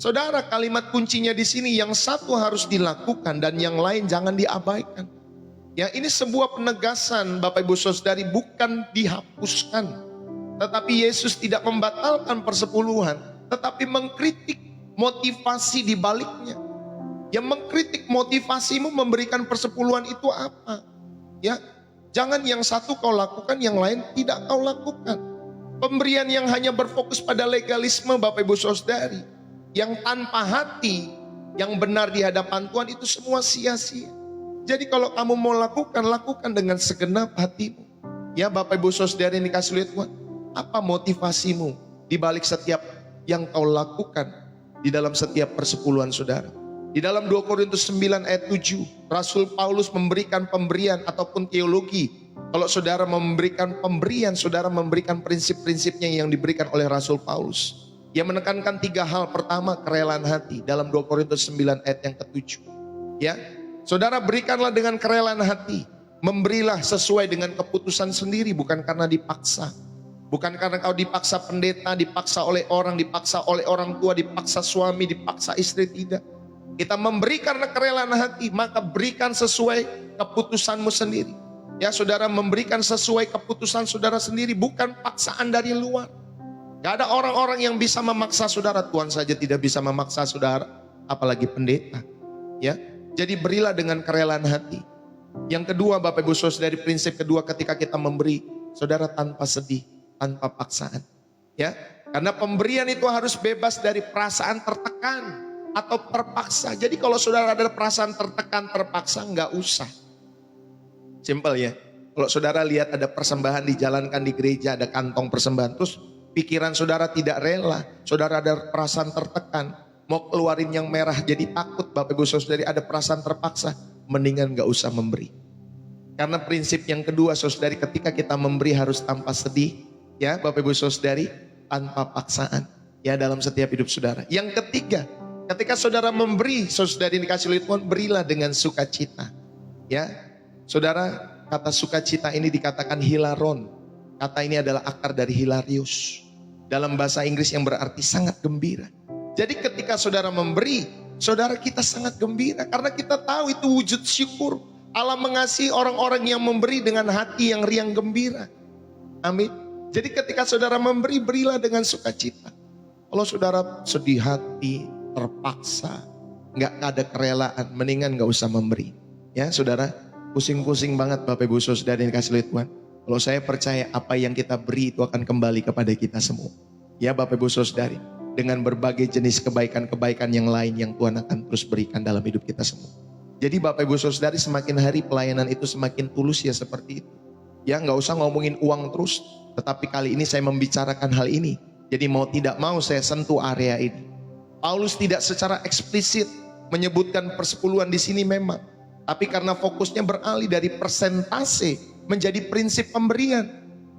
Saudara, kalimat kuncinya di sini, yang satu harus dilakukan dan yang lain jangan diabaikan. Ya, ini sebuah penegasan Bapak Ibu Saudari, bukan dihapuskan. Tetapi Yesus tidak membatalkan persepuluhan, tetapi mengkritik motivasi di baliknya. Yang mengkritik motivasimu memberikan persepuluhan itu apa? Ya, jangan yang satu kau lakukan, yang lain tidak kau lakukan. Pemberian yang hanya berfokus pada legalisme Bapak Ibu Saudari, yang tanpa hati yang benar di hadapan Tuhan, itu semua sia-sia. Jadi kalau kamu mau lakukan, lakukan dengan segenap hatimu. Ya Bapak Ibu Saudari yang dikasih oleh Tuhan, apa motivasimu di balik setiap yang kau lakukan di dalam setiap persepuluhan saudara? Di dalam 2 Korintus 9 ayat 7, Rasul Paulus memberikan pemberian ataupun teologi. Kalau saudara memberikan pemberian, saudara memberikan prinsip-prinsipnya yang diberikan oleh Rasul Paulus. Ia menekankan 3 hal. Pertama, kerelaan hati dalam 2 Korintus 9 ayat yang ke-7. Ya, saudara, berikanlah dengan kerelaan hati. Memberilah sesuai dengan keputusan sendiri, bukan karena dipaksa. Bukan karena kau dipaksa pendeta, dipaksa oleh orang, dipaksa oleh orang tua, dipaksa suami, dipaksa istri, tidak. Kita memberi karena kerelaan hati, maka berikan sesuai keputusanmu sendiri. Ya saudara, memberikan sesuai keputusan saudara sendiri, bukan paksaan dari luar. Gak ada orang-orang yang bisa memaksa saudara. Tuhan saja tidak bisa memaksa saudara, apalagi pendeta. Ya, jadi berilah dengan kerelaan hati. Yang kedua, Bapak Ibu Saudara, dari prinsip kedua ketika kita memberi, saudara tanpa sedih, tanpa paksaan. Ya, karena pemberian itu harus bebas dari perasaan tertekan atau terpaksa. Jadi kalau saudara ada perasaan tertekan, terpaksa, nggak usah. Simpel ya. Kalau saudara lihat ada persembahan dijalankan di gereja, ada kantong persembahan, terus pikiran saudara tidak rela, saudara ada perasaan tertekan, mau keluarin yang merah jadi takut, Bapak Ibu Saudari ada perasaan terpaksa, mendingan gak usah memberi. Karena prinsip yang kedua saudari, ketika kita memberi harus tanpa sedih, ya Bapak Ibu Saudari, tanpa paksaan, ya dalam setiap hidup saudara. Yang ketiga, ketika saudara memberi, saudari dikasih oleh Tuhan, berilah dengan sukacita. Ya, saudara, kata sukacita ini dikatakan hilaron. Kata ini adalah akar dari hilarius. Dalam bahasa Inggris yang berarti sangat gembira. Jadi ketika saudara memberi, saudara kita sangat gembira. Karena kita tahu itu wujud syukur. Allah mengasihi orang-orang yang memberi dengan hati yang riang gembira. Amin. Jadi ketika saudara memberi, berilah dengan sukacita. Kalau saudara sedih hati, terpaksa, gak ada kerelaan, mendingan gak usah memberi. Ya saudara, pusing-pusing banget Bapak Ibu Saudara yang dikasih oleh Tuhan. Kalau saya percaya apa yang kita beri itu akan kembali kepada kita semua. Ya Bapak Ibu Saudari, dengan berbagai jenis kebaikan-kebaikan yang lain yang Tuhan akan terus berikan dalam hidup kita semua. Jadi Bapak Ibu Saudari, semakin hari pelayanan itu semakin tulus ya seperti itu. Ya nggak usah ngomongin uang terus, tetapi kali ini saya membicarakan hal ini. Jadi mau tidak mau saya sentuh area ini. Paulus tidak secara eksplisit menyebutkan persepuluhan di sini memang. Tapi karena fokusnya beralih dari persentase menjadi prinsip pemberian.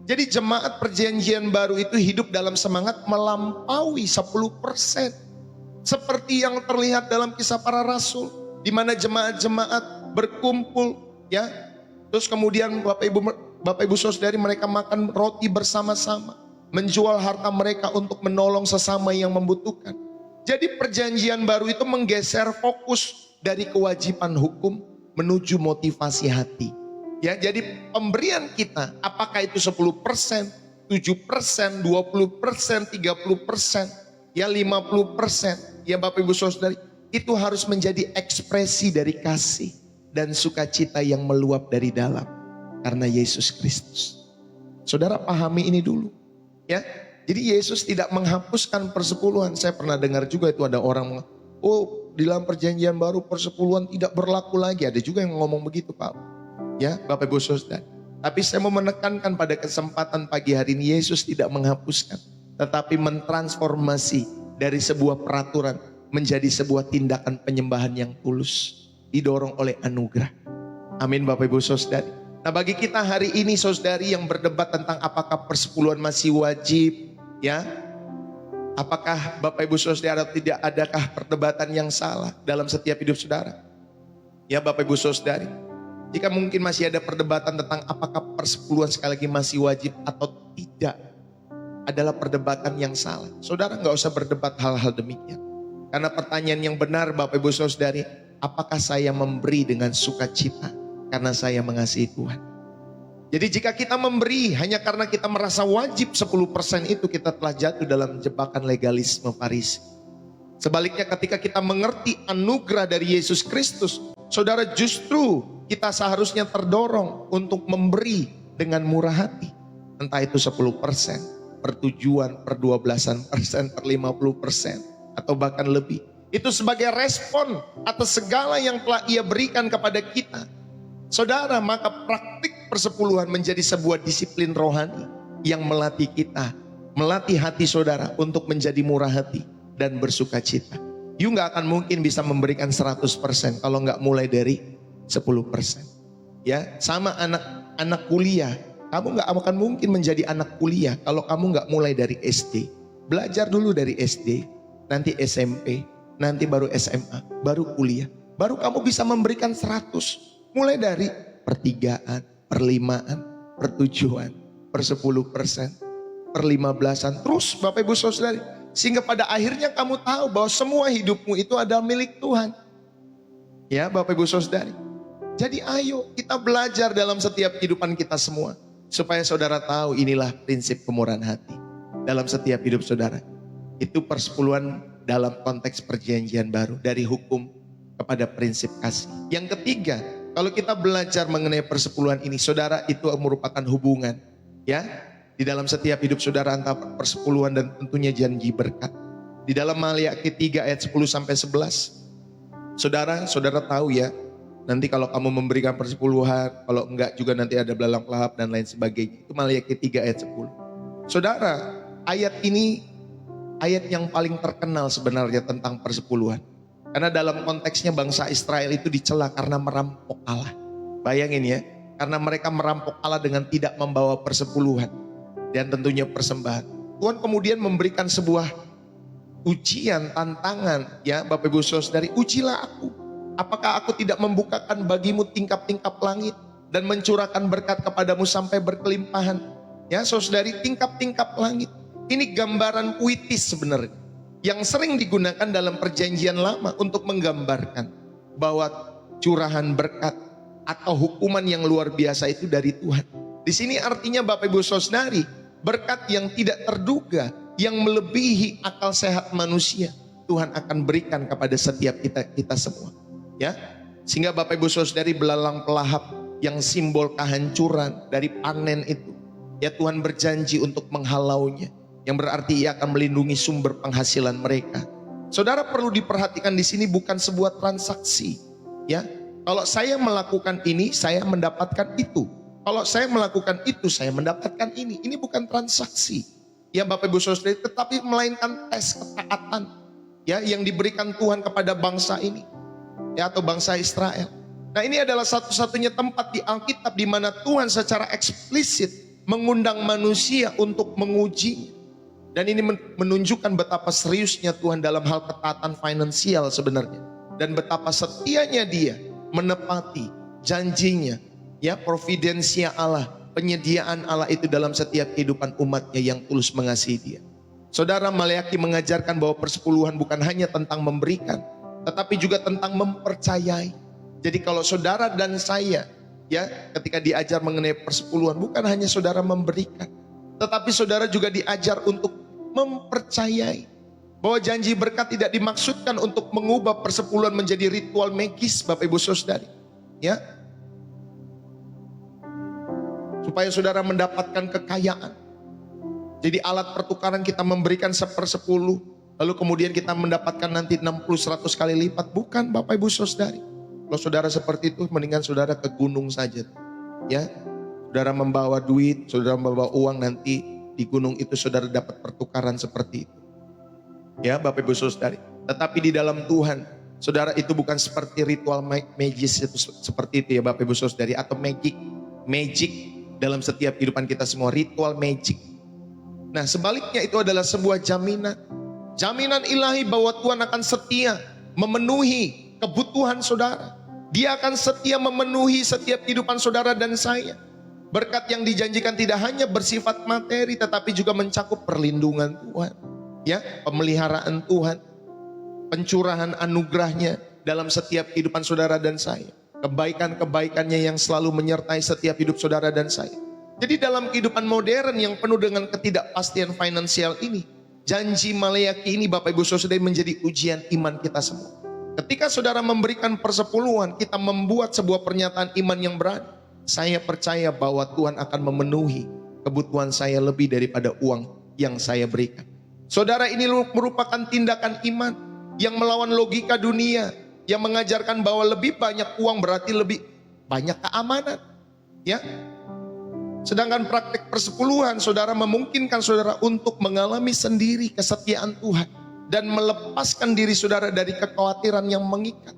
Jadi jemaat perjanjian baru itu hidup dalam semangat melampaui 10%. Seperti yang terlihat dalam kisah para rasul. Di mana jemaat-jemaat berkumpul. Ya. Terus kemudian Bapak Ibu Saudari mereka makan roti bersama-sama. Menjual harta mereka untuk menolong sesama yang membutuhkan. Jadi perjanjian baru itu menggeser fokus dari kewajiban hukum menuju motivasi hati. Ya, jadi pemberian kita, apakah itu 10%, 7%, 20%, 30%, ya 50%, ya Bapak Ibu Saudari, itu harus menjadi ekspresi dari kasih dan sukacita yang meluap dari dalam karena Yesus Kristus. Saudara pahami ini dulu, ya. Jadi Yesus tidak menghapuskan persepuluhan. Saya pernah dengar juga itu ada orang, oh di dalam perjanjian baru persepuluhan tidak berlaku lagi. Ada juga yang ngomong begitu Pak. Ya Bapak Ibu Saudara. Tapi saya mau menekankan pada kesempatan pagi hari ini, Yesus tidak menghapuskan. Tetapi mentransformasi dari sebuah peraturan menjadi sebuah tindakan penyembahan yang tulus. Didorong oleh anugerah. Amin Bapak Ibu Saudara. Nah bagi kita hari ini saudari yang berdebat tentang apakah persepuluhan masih wajib. Ya, apakah Bapak Ibu Saudara tidak adakah perdebatan yang salah dalam setiap hidup saudara? Ya Bapak Ibu Saudari. Jika mungkin masih ada perdebatan tentang apakah persepuluhan sekali lagi masih wajib atau tidak, adalah perdebatan yang salah. Saudara nggak usah berdebat hal-hal demikian. Karena pertanyaan yang benar Bapak Ibu Saudari, apakah saya memberi dengan sukacita karena saya mengasihi Tuhan? Jadi jika kita memberi hanya karena kita merasa wajib 10% itu, kita telah jatuh dalam jebakan legalisme Farisi. Sebaliknya ketika kita mengerti anugerah dari Yesus Kristus, saudara justru kita seharusnya terdorong untuk memberi dengan murah hati. Entah itu 10%, pertujuan, per 12%, per 50%, atau bahkan lebih. Itu sebagai respon atas segala yang telah Ia berikan kepada kita. Saudara, maka praktik persepuluhan menjadi sebuah disiplin rohani yang melatih kita, melatih hati saudara untuk menjadi murah hati dan bersukacita. You gak akan mungkin bisa memberikan 100% kalau gak mulai dari 10%. Ya, sama anak kuliah. Kamu gak akan mungkin menjadi anak kuliah kalau kamu gak mulai dari SD. Belajar dulu dari SD, nanti SMP, nanti baru SMA, baru kuliah. Baru kamu bisa memberikan 100. Mulai dari pertigaan, perlimaan, pertujuan, per 10%, per 15-an. Terus Bapak Ibu Saudari, sehingga pada akhirnya kamu tahu bahwa semua hidupmu itu adalah milik Tuhan. Ya Bapak Ibu Saudari. Jadi ayo kita belajar dalam setiap kehidupan kita semua. Supaya saudara tahu inilah prinsip kemurahan hati. dalam setiap hidup saudara. Itu persepuluhan dalam konteks perjanjian baru, dari hukum kepada prinsip kasih. Yang ketiga, kalau kita belajar mengenai persepuluhan ini, saudara, itu merupakan hubungan, ya, di dalam setiap hidup saudara antara persepuluhan dan tentunya janji berkat. Di dalam Maliaki 3 ayat 10 sampai 11, saudara tahu ya, nanti kalau kamu memberikan persepuluhan, kalau enggak juga nanti ada belalang pelahap dan lain sebagainya. Itu Maliaki 3 ayat 10. Saudara, ayat ini ayat yang paling terkenal sebenarnya tentang persepuluhan. Karena dalam konteksnya bangsa Israel itu dicela karena merampok Allah. Bayangin ya, karena mereka merampok Allah dengan tidak membawa persepuluhan dan tentunya persembahan. Tuhan kemudian memberikan sebuah ujian, tantangan, ya Bapak Ibu Saudari, ujilah aku. Apakah aku tidak membukakan bagimu tingkap-tingkap langit dan mencurahkan berkat kepadamu sampai berkelimpahan? Ya saudari, tingkap-tingkap langit. Ini gambaran puitis sebenarnya, yang sering digunakan dalam perjanjian lama untuk menggambarkan bahwa curahan berkat atau hukuman yang luar biasa itu dari Tuhan. Di sini artinya Bapak Ibu Saudari, berkat yang tidak terduga, yang melebihi akal sehat manusia, Tuhan akan berikan kepada setiap kita semua. Ya, sehingga Bapak Ibu Saudari, belalang pelahap yang simbol kehancuran dari panen itu, ya Tuhan berjanji untuk menghalaunya, yang berarti Ia akan melindungi sumber penghasilan mereka. Saudara, perlu diperhatikan di sini bukan sebuah transaksi, ya. Kalau saya melakukan ini, saya mendapatkan itu. Kalau saya melakukan itu, saya mendapatkan ini. Ini bukan transaksi, ya Bapak Ibu Saudara, tetapi melainkan tes ketaatan, ya, yang diberikan Tuhan kepada bangsa ini, ya, atau bangsa Israel. Nah, ini adalah satu-satunya tempat di Alkitab di mana Tuhan secara eksplisit mengundang manusia untuk menguji. Dan ini menunjukkan betapa seriusnya Tuhan dalam hal ketaatan finansial sebenarnya. Dan betapa setianya Dia menepati janjinya, ya, providensia Allah, penyediaan Allah itu dalam setiap kehidupan umatnya yang tulus mengasihi Dia. Saudara, Maliaki mengajarkan bahwa persepuluhan bukan hanya tentang memberikan, tetapi juga tentang mempercayai. Jadi kalau saudara dan saya, ya, ketika diajar mengenai persepuluhan, bukan hanya saudara memberikan, tetapi saudara juga diajar untuk mempercayai bahwa janji berkat tidak dimaksudkan untuk mengubah persepuluhan menjadi ritual magis, Bapak Ibu Saudari, ya, supaya saudara mendapatkan kekayaan. Jadi alat pertukaran kita memberikan 1/10, lalu kemudian kita mendapatkan nanti 60-100 kali lipat. Bukan, Bapak Ibu Saudari. Kalau saudara seperti itu, mendingan saudara ke gunung saja, ya. Saudara membawa duit, saudara membawa uang, nanti di gunung itu saudara dapat pertukaran seperti itu, ya Bapak Ibu Saudari. Tetapi di dalam Tuhan, saudara, itu bukan seperti ritual magis itu seperti itu, ya Bapak Ibu Saudari, atau magic dalam setiap kehidupan kita semua, ritual magic. Nah, sebaliknya itu adalah sebuah jaminan ilahi bahwa Tuhan akan setia memenuhi kebutuhan saudara. Dia akan setia memenuhi setiap kehidupan saudara dan saya. Berkat yang dijanjikan tidak hanya bersifat materi, tetapi juga mencakup perlindungan Tuhan, ya, pemeliharaan Tuhan, pencurahan anugerahnya dalam setiap kehidupan saudara dan saya, kebaikan-kebaikannya yang selalu menyertai setiap hidup saudara dan saya. Jadi dalam kehidupan modern yang penuh dengan ketidakpastian finansial ini, janji Maliaki ini, Bapak Ibu Saudara, menjadi ujian iman kita semua. Ketika saudara memberikan persepuluhan, kita membuat sebuah pernyataan iman yang berani. Saya percaya bahwa Tuhan akan memenuhi kebutuhan saya lebih daripada uang yang saya berikan. Saudara, ini merupakan tindakan iman yang melawan logika dunia, yang mengajarkan bahwa lebih banyak uang berarti lebih banyak keamanan, ya. Sedangkan praktik persepuluhan, saudara, memungkinkan saudara untuk mengalami sendiri kesetiaan Tuhan dan melepaskan diri saudara dari kekhawatiran yang mengikat.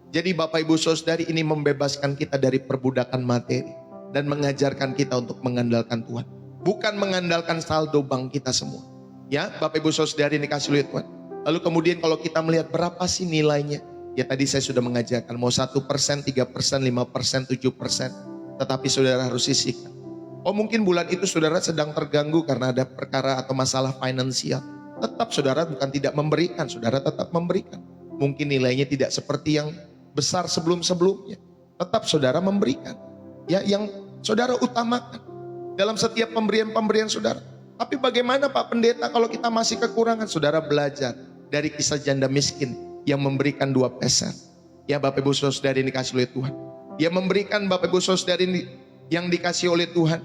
Jadi Bapak Ibu Saudari, ini membebaskan kita dari perbudakan materi dan mengajarkan kita untuk mengandalkan Tuhan, bukan mengandalkan saldo bank kita semua. Ya, Bapak Ibu Saudari, ini kasih lihat Tuhan. Lalu kemudian kalau kita melihat berapa sih nilainya? Ya tadi saya sudah mengajarkan, mau 1%, 3%, 5%, 7%. Tetapi saudara harus sisihkan. Oh, mungkin bulan itu saudara sedang terganggu karena ada perkara atau masalah finansial. Tetap saudara bukan tidak memberikan, saudara tetap memberikan. Mungkin nilainya tidak seperti yang besar sebelum-sebelumnya. Tetap saudara memberikan. Ya, yang saudara utamakan dalam setiap pemberian-pemberian saudara. Tapi bagaimana Pak Pendeta kalau kita masih kekurangan? Saudara belajar dari kisah janda miskin yang memberikan 2 peser. Ya Bapak Ibu Saudara yang dikasih oleh Tuhan. Dia memberikan Bapak Ibu Saudara yang dikasih oleh Tuhan.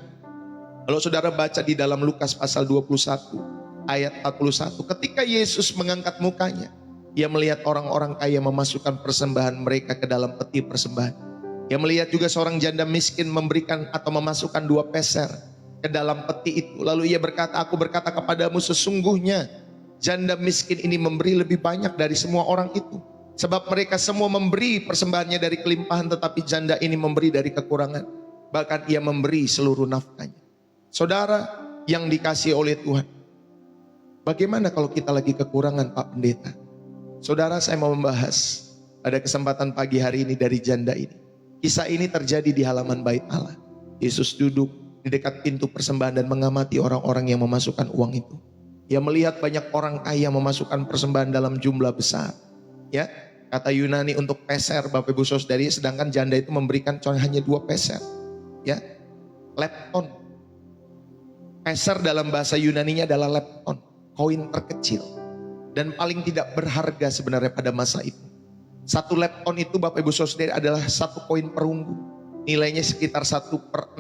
Kalau saudara baca di dalam Lukas pasal 21 ayat 41. Ketika Yesus mengangkat mukanya, ia melihat orang-orang kaya memasukkan persembahan mereka ke dalam peti persembahan. Ia melihat juga seorang janda miskin memberikan atau memasukkan 2 peser ke dalam peti itu. Lalu ia berkata, aku berkata kepadamu sesungguhnya janda miskin ini memberi lebih banyak dari semua orang itu. Sebab mereka semua memberi persembahannya dari kelimpahan, tetapi janda ini memberi dari kekurangan. Bahkan ia memberi seluruh nafkahnya. Saudara yang dikasih oleh Tuhan, bagaimana kalau kita lagi kekurangan Pak Pendeta? Saudara, saya mau membahas pada kesempatan pagi hari ini dari janda ini. Kisah ini terjadi di halaman bait Allah. Yesus duduk di dekat pintu persembahan dan mengamati orang-orang yang memasukkan uang itu. Ia melihat banyak orang kaya memasukkan persembahan dalam jumlah besar. Ya, kata Yunani untuk peser Bapak Ibu Saudari, sedangkan janda itu memberikan hanya 2 peser. Ya, lepton. Peser dalam bahasa Yunaninya adalah lepton, koin terkecil dan paling tidak berharga sebenarnya pada masa itu. 1 lepton itu Bapak Ibu Saudari adalah 1 koin perunggu. Nilainya sekitar 1/64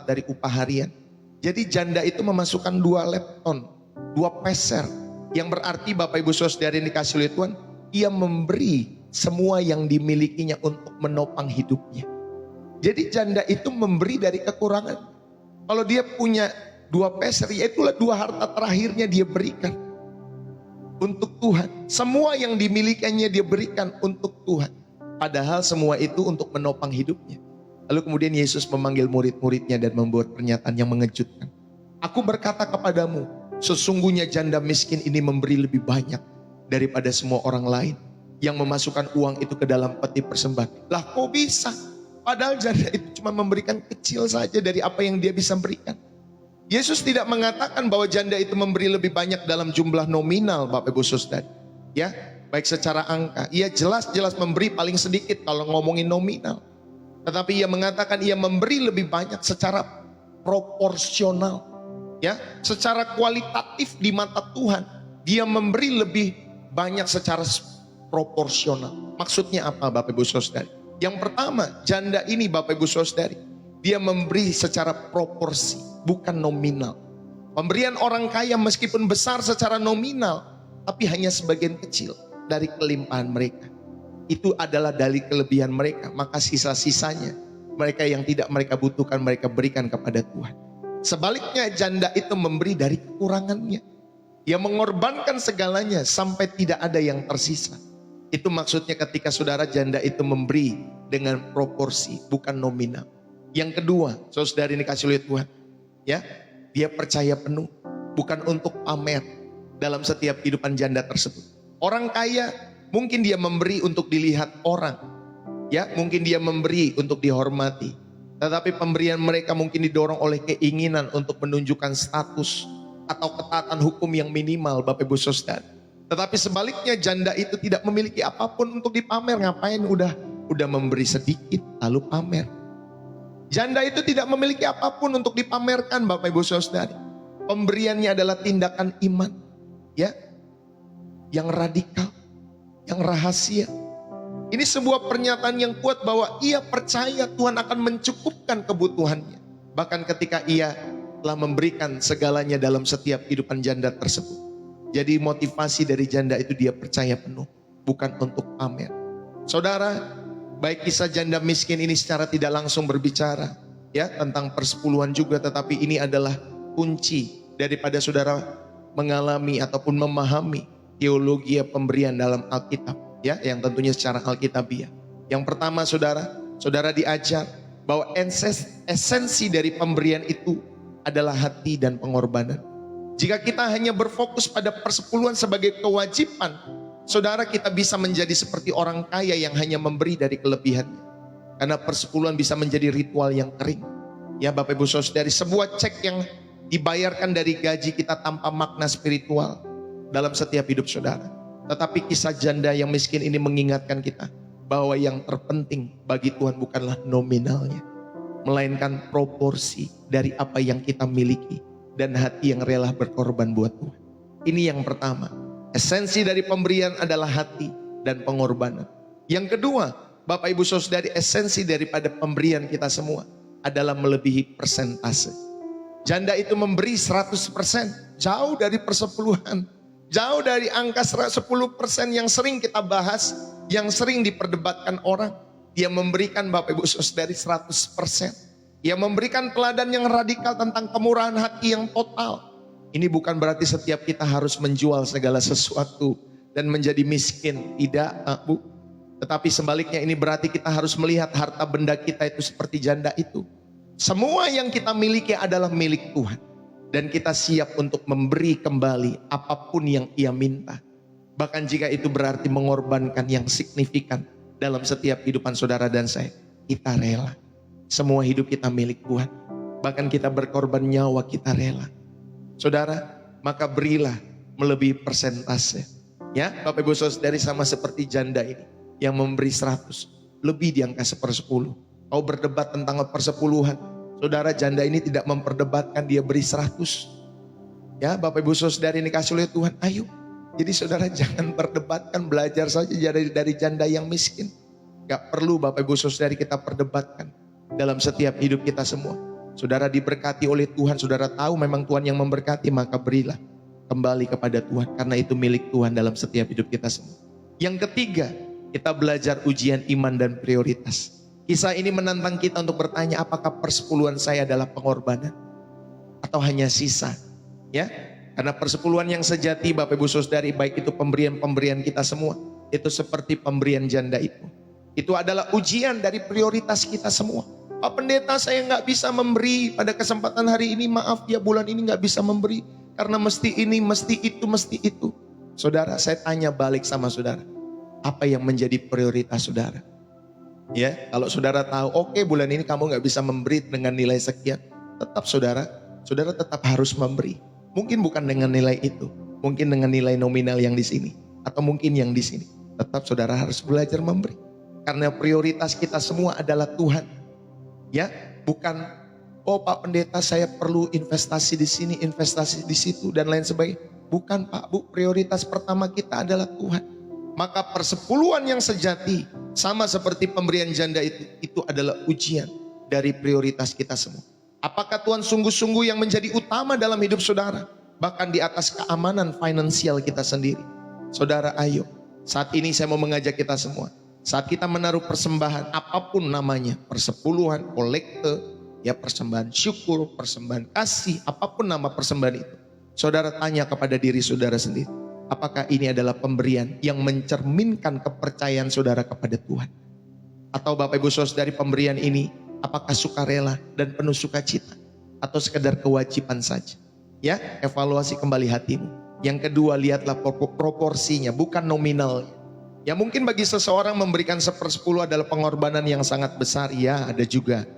dari upah harian. Jadi janda itu memasukkan 2 lepton, 2 peser. Yang berarti Bapak Ibu Saudari yang dikasih oleh Tuhan, ia memberi semua yang dimilikinya untuk menopang hidupnya. Jadi janda itu memberi dari kekurangan. Kalau dia punya 2 peser, ya itulah 2 harta terakhirnya dia berikan untuk Tuhan. Semua yang dimilikannya dia berikan untuk Tuhan. Padahal semua itu untuk menopang hidupnya. Lalu kemudian Yesus memanggil murid-muridnya dan membuat pernyataan yang mengejutkan. Aku berkata kepadamu, sesungguhnya janda miskin ini memberi lebih banyak daripada semua orang lain yang memasukkan uang itu ke dalam peti persembahan. Lah kok bisa? Padahal janda itu cuma memberikan kecil saja dari apa yang dia bisa berikan. Yesus tidak mengatakan bahwa janda itu memberi lebih banyak dalam jumlah nominal Bapak Ibu Saudara. Ya, baik secara angka. Ia jelas-jelas memberi paling sedikit kalau ngomongin nominal. Tetapi ia mengatakan ia memberi lebih banyak secara proporsional. Ya, secara kualitatif di mata Tuhan. Dia memberi lebih banyak secara proporsional. Maksudnya apa Bapak Ibu Saudara? Yang pertama, janda ini Bapak Ibu Saudara, dia memberi secara proporsi, bukan nominal. Pemberian orang kaya meskipun besar secara nominal, tapi hanya sebagian kecil dari kelimpahan mereka. Itu adalah dari kelebihan mereka, maka sisa-sisanya mereka yang tidak mereka butuhkan mereka berikan kepada Tuhan. Sebaliknya janda itu memberi dari kekurangannya. Dia mengorbankan segalanya sampai tidak ada yang tersisa. Itu maksudnya ketika saudara janda itu memberi dengan proporsi, bukan nominal. Yang kedua, saudara ini dikasih oleh Tuhan, ya, dia percaya penuh, bukan untuk pamer dalam setiap kehidupan janda tersebut. Orang kaya mungkin dia memberi untuk dilihat orang, ya, mungkin dia memberi untuk dihormati, tetapi pemberian mereka mungkin didorong oleh keinginan untuk menunjukkan status atau ketaatan hukum yang minimal, Bapak Ibu Saudara. Tetapi sebaliknya janda itu tidak memiliki apapun untuk dipamer. Ngapain udah memberi sedikit lalu pamer. Janda itu tidak memiliki apapun untuk dipamerkan Bapak Ibu Saudari. Pemberiannya adalah tindakan iman, ya, yang radikal, yang rahasia. Ini sebuah pernyataan yang kuat bahwa ia percaya Tuhan akan mencukupkan kebutuhannya. Bahkan ketika ia telah memberikan segalanya dalam setiap kehidupan janda tersebut. Jadi motivasi dari janda itu dia percaya penuh, bukan untuk pamer. Saudara, baik kisah janda miskin ini secara tidak langsung berbicara ya tentang persepuluhan juga, tetapi ini adalah kunci daripada saudara mengalami ataupun memahami teologi pemberian dalam Alkitab ya, yang tentunya secara Alkitabiah. Yang pertama saudara diajar bahwa esensi dari pemberian itu adalah hati dan pengorbanan. Jika kita hanya berfokus pada persepuluhan sebagai kewajiban, saudara, kita bisa menjadi seperti orang kaya yang hanya memberi dari kelebihannya. Karena persepuluhan bisa menjadi ritual yang kering. Ya Bapak Ibu Saudari, sebuah cek yang dibayarkan dari gaji kita tanpa makna spiritual dalam setiap hidup saudara. Tetapi kisah janda yang miskin ini mengingatkan kita bahwa yang terpenting bagi Tuhan bukanlah nominalnya, melainkan proporsi dari apa yang kita miliki dan hati yang rela berkorban buat Tuhan. Ini yang pertama. Esensi dari pemberian adalah hati dan pengorbanan. Yang kedua, Bapak Ibu Saudari, esensi daripada pemberian kita semua adalah melebihi persentase. Janda itu memberi 100%, jauh dari persepuluhan, jauh dari angka 10% yang sering kita bahas, yang sering diperdebatkan orang. Dia memberikan, Bapak Ibu Saudari, 100%. Dia memberikan teladan yang radikal tentang kemurahan hati yang total. Ini bukan berarti setiap kita harus menjual segala sesuatu dan menjadi miskin. Tidak, Bu. Tetapi sebaliknya ini berarti kita harus melihat harta benda kita itu seperti janda itu. Semua yang kita miliki adalah milik Tuhan. Dan kita siap untuk memberi kembali apapun yang Ia minta. Bahkan jika itu berarti mengorbankan yang signifikan dalam setiap kehidupan saudara dan saya. Kita rela. Semua hidup kita milik Tuhan. Bahkan kita berkorban nyawa, kita rela. Saudara, maka berilah melebihi persentase. Ya, Bapak Ibu Saudari, sama seperti janda ini yang memberi 100, lebih di angka 1/10. Kau berdebat tentang persepuluhan. Saudara, janda ini tidak memperdebatkan, dia beri 100. Ya, Bapak Ibu Saudari ini kasih oleh Tuhan, ayo. Jadi saudara jangan perdebatkan, belajar saja dari janda yang miskin. Gak perlu Bapak Ibu Saudari kita perdebatkan dalam setiap hidup kita semua. Saudara diberkati oleh Tuhan, saudara tahu memang Tuhan yang memberkati, maka berilah kembali kepada Tuhan. Karena itu milik Tuhan dalam setiap hidup kita semua. Yang ketiga, kita belajar ujian iman dan prioritas. Kisah ini menantang kita untuk bertanya, apakah persepuluhan saya adalah pengorbanan atau hanya sisa? Ya, karena persepuluhan yang sejati, Bapak Ibu Saudari, baik itu pemberian-pemberian kita semua, itu seperti pemberian janda itu. Itu adalah ujian dari prioritas kita semua. Pak Pendeta, saya nggak bisa memberi pada kesempatan hari ini, maaf ya, bulan ini nggak bisa memberi karena mesti ini, mesti itu, mesti itu. Saudara, saya tanya balik sama saudara, apa yang menjadi prioritas saudara? Ya, kalau saudara tahu, oke, bulan ini kamu nggak bisa memberi dengan nilai sekian, tetap saudara tetap harus memberi. Mungkin bukan dengan nilai itu, mungkin dengan nilai nominal yang di sini, atau mungkin yang di sini. Tetap saudara harus belajar memberi, karena prioritas kita semua adalah Tuhan. Ya, bukan, oh Pak Pendeta saya perlu investasi di sini, investasi di situ dan lain sebagainya. Bukan Pak, Bu, prioritas pertama kita adalah Tuhan. Maka persepuluhan yang sejati sama seperti pemberian janda itu adalah ujian dari prioritas kita semua. Apakah Tuhan sungguh-sungguh yang menjadi utama dalam hidup saudara? Bahkan di atas keamanan finansial kita sendiri. Saudara, ayo, saat ini saya mau mengajak kita semua. Saat kita menaruh persembahan, apapun namanya, persepuluhan, kolekte, ya persembahan syukur, persembahan kasih, apapun nama persembahan itu. Saudara tanya kepada diri saudara sendiri, apakah ini adalah pemberian yang mencerminkan kepercayaan saudara kepada Tuhan? Atau Bapak Ibu Saudari, pemberian ini apakah sukarela dan penuh sukacita? Atau sekedar kewajiban saja? Ya, evaluasi kembali hatimu. Yang kedua, lihatlah proporsinya, bukan nominalnya. Ya mungkin bagi seseorang memberikan 1/10 adalah pengorbanan yang sangat besar, ya ada juga.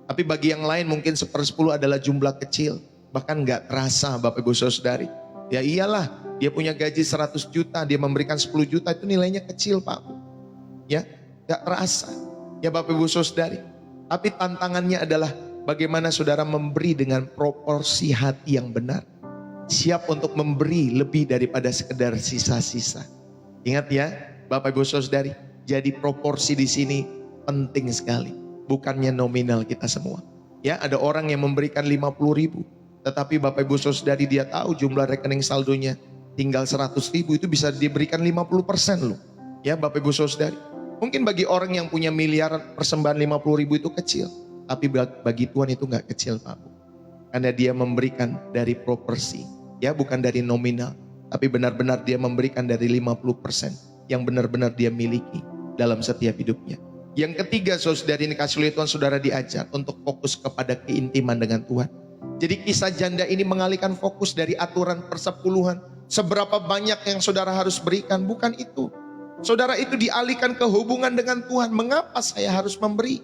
Tapi bagi yang lain mungkin 1/10 adalah jumlah kecil, bahkan gak terasa Bapak Ibu Saudari. Ya iyalah, dia punya gaji 100 juta, dia memberikan 10 juta, itu nilainya kecil Pak Bu. Ya, gak terasa. Ya Bapak Ibu Saudari. Tapi tantangannya adalah bagaimana saudara memberi dengan proporsi hati yang benar. Siap untuk memberi lebih daripada sekedar sisa-sisa. Ingat ya, Bapak Ibu Saudari, jadi proporsi di sini penting sekali. Bukannya nominal kita semua. Ya, ada orang yang memberikan 50.000, tetapi Bapak Ibu Saudari dia tahu jumlah rekening saldonya tinggal 100.000, itu bisa diberikan 50% loh. Ya, Bapak Ibu Saudari. Mungkin bagi orang yang punya miliaran persembahan 50.000 itu kecil, tapi bagi Tuhan itu nggak kecil Pak Bu. Karena dia memberikan dari proporsi, ya bukan dari nominal, tapi benar-benar dia memberikan dari 50%. Yang benar-benar dia miliki dalam setiap hidupnya. Yang ketiga, saudari ini kasih oleh Tuhan, saudara diajar untuk fokus kepada keintiman dengan Tuhan. Jadi kisah janda ini mengalihkan fokus dari aturan persepuluhan. Seberapa banyak yang saudara harus berikan, bukan itu. Saudara itu dialihkan ke hubungan dengan Tuhan. Mengapa saya harus memberi?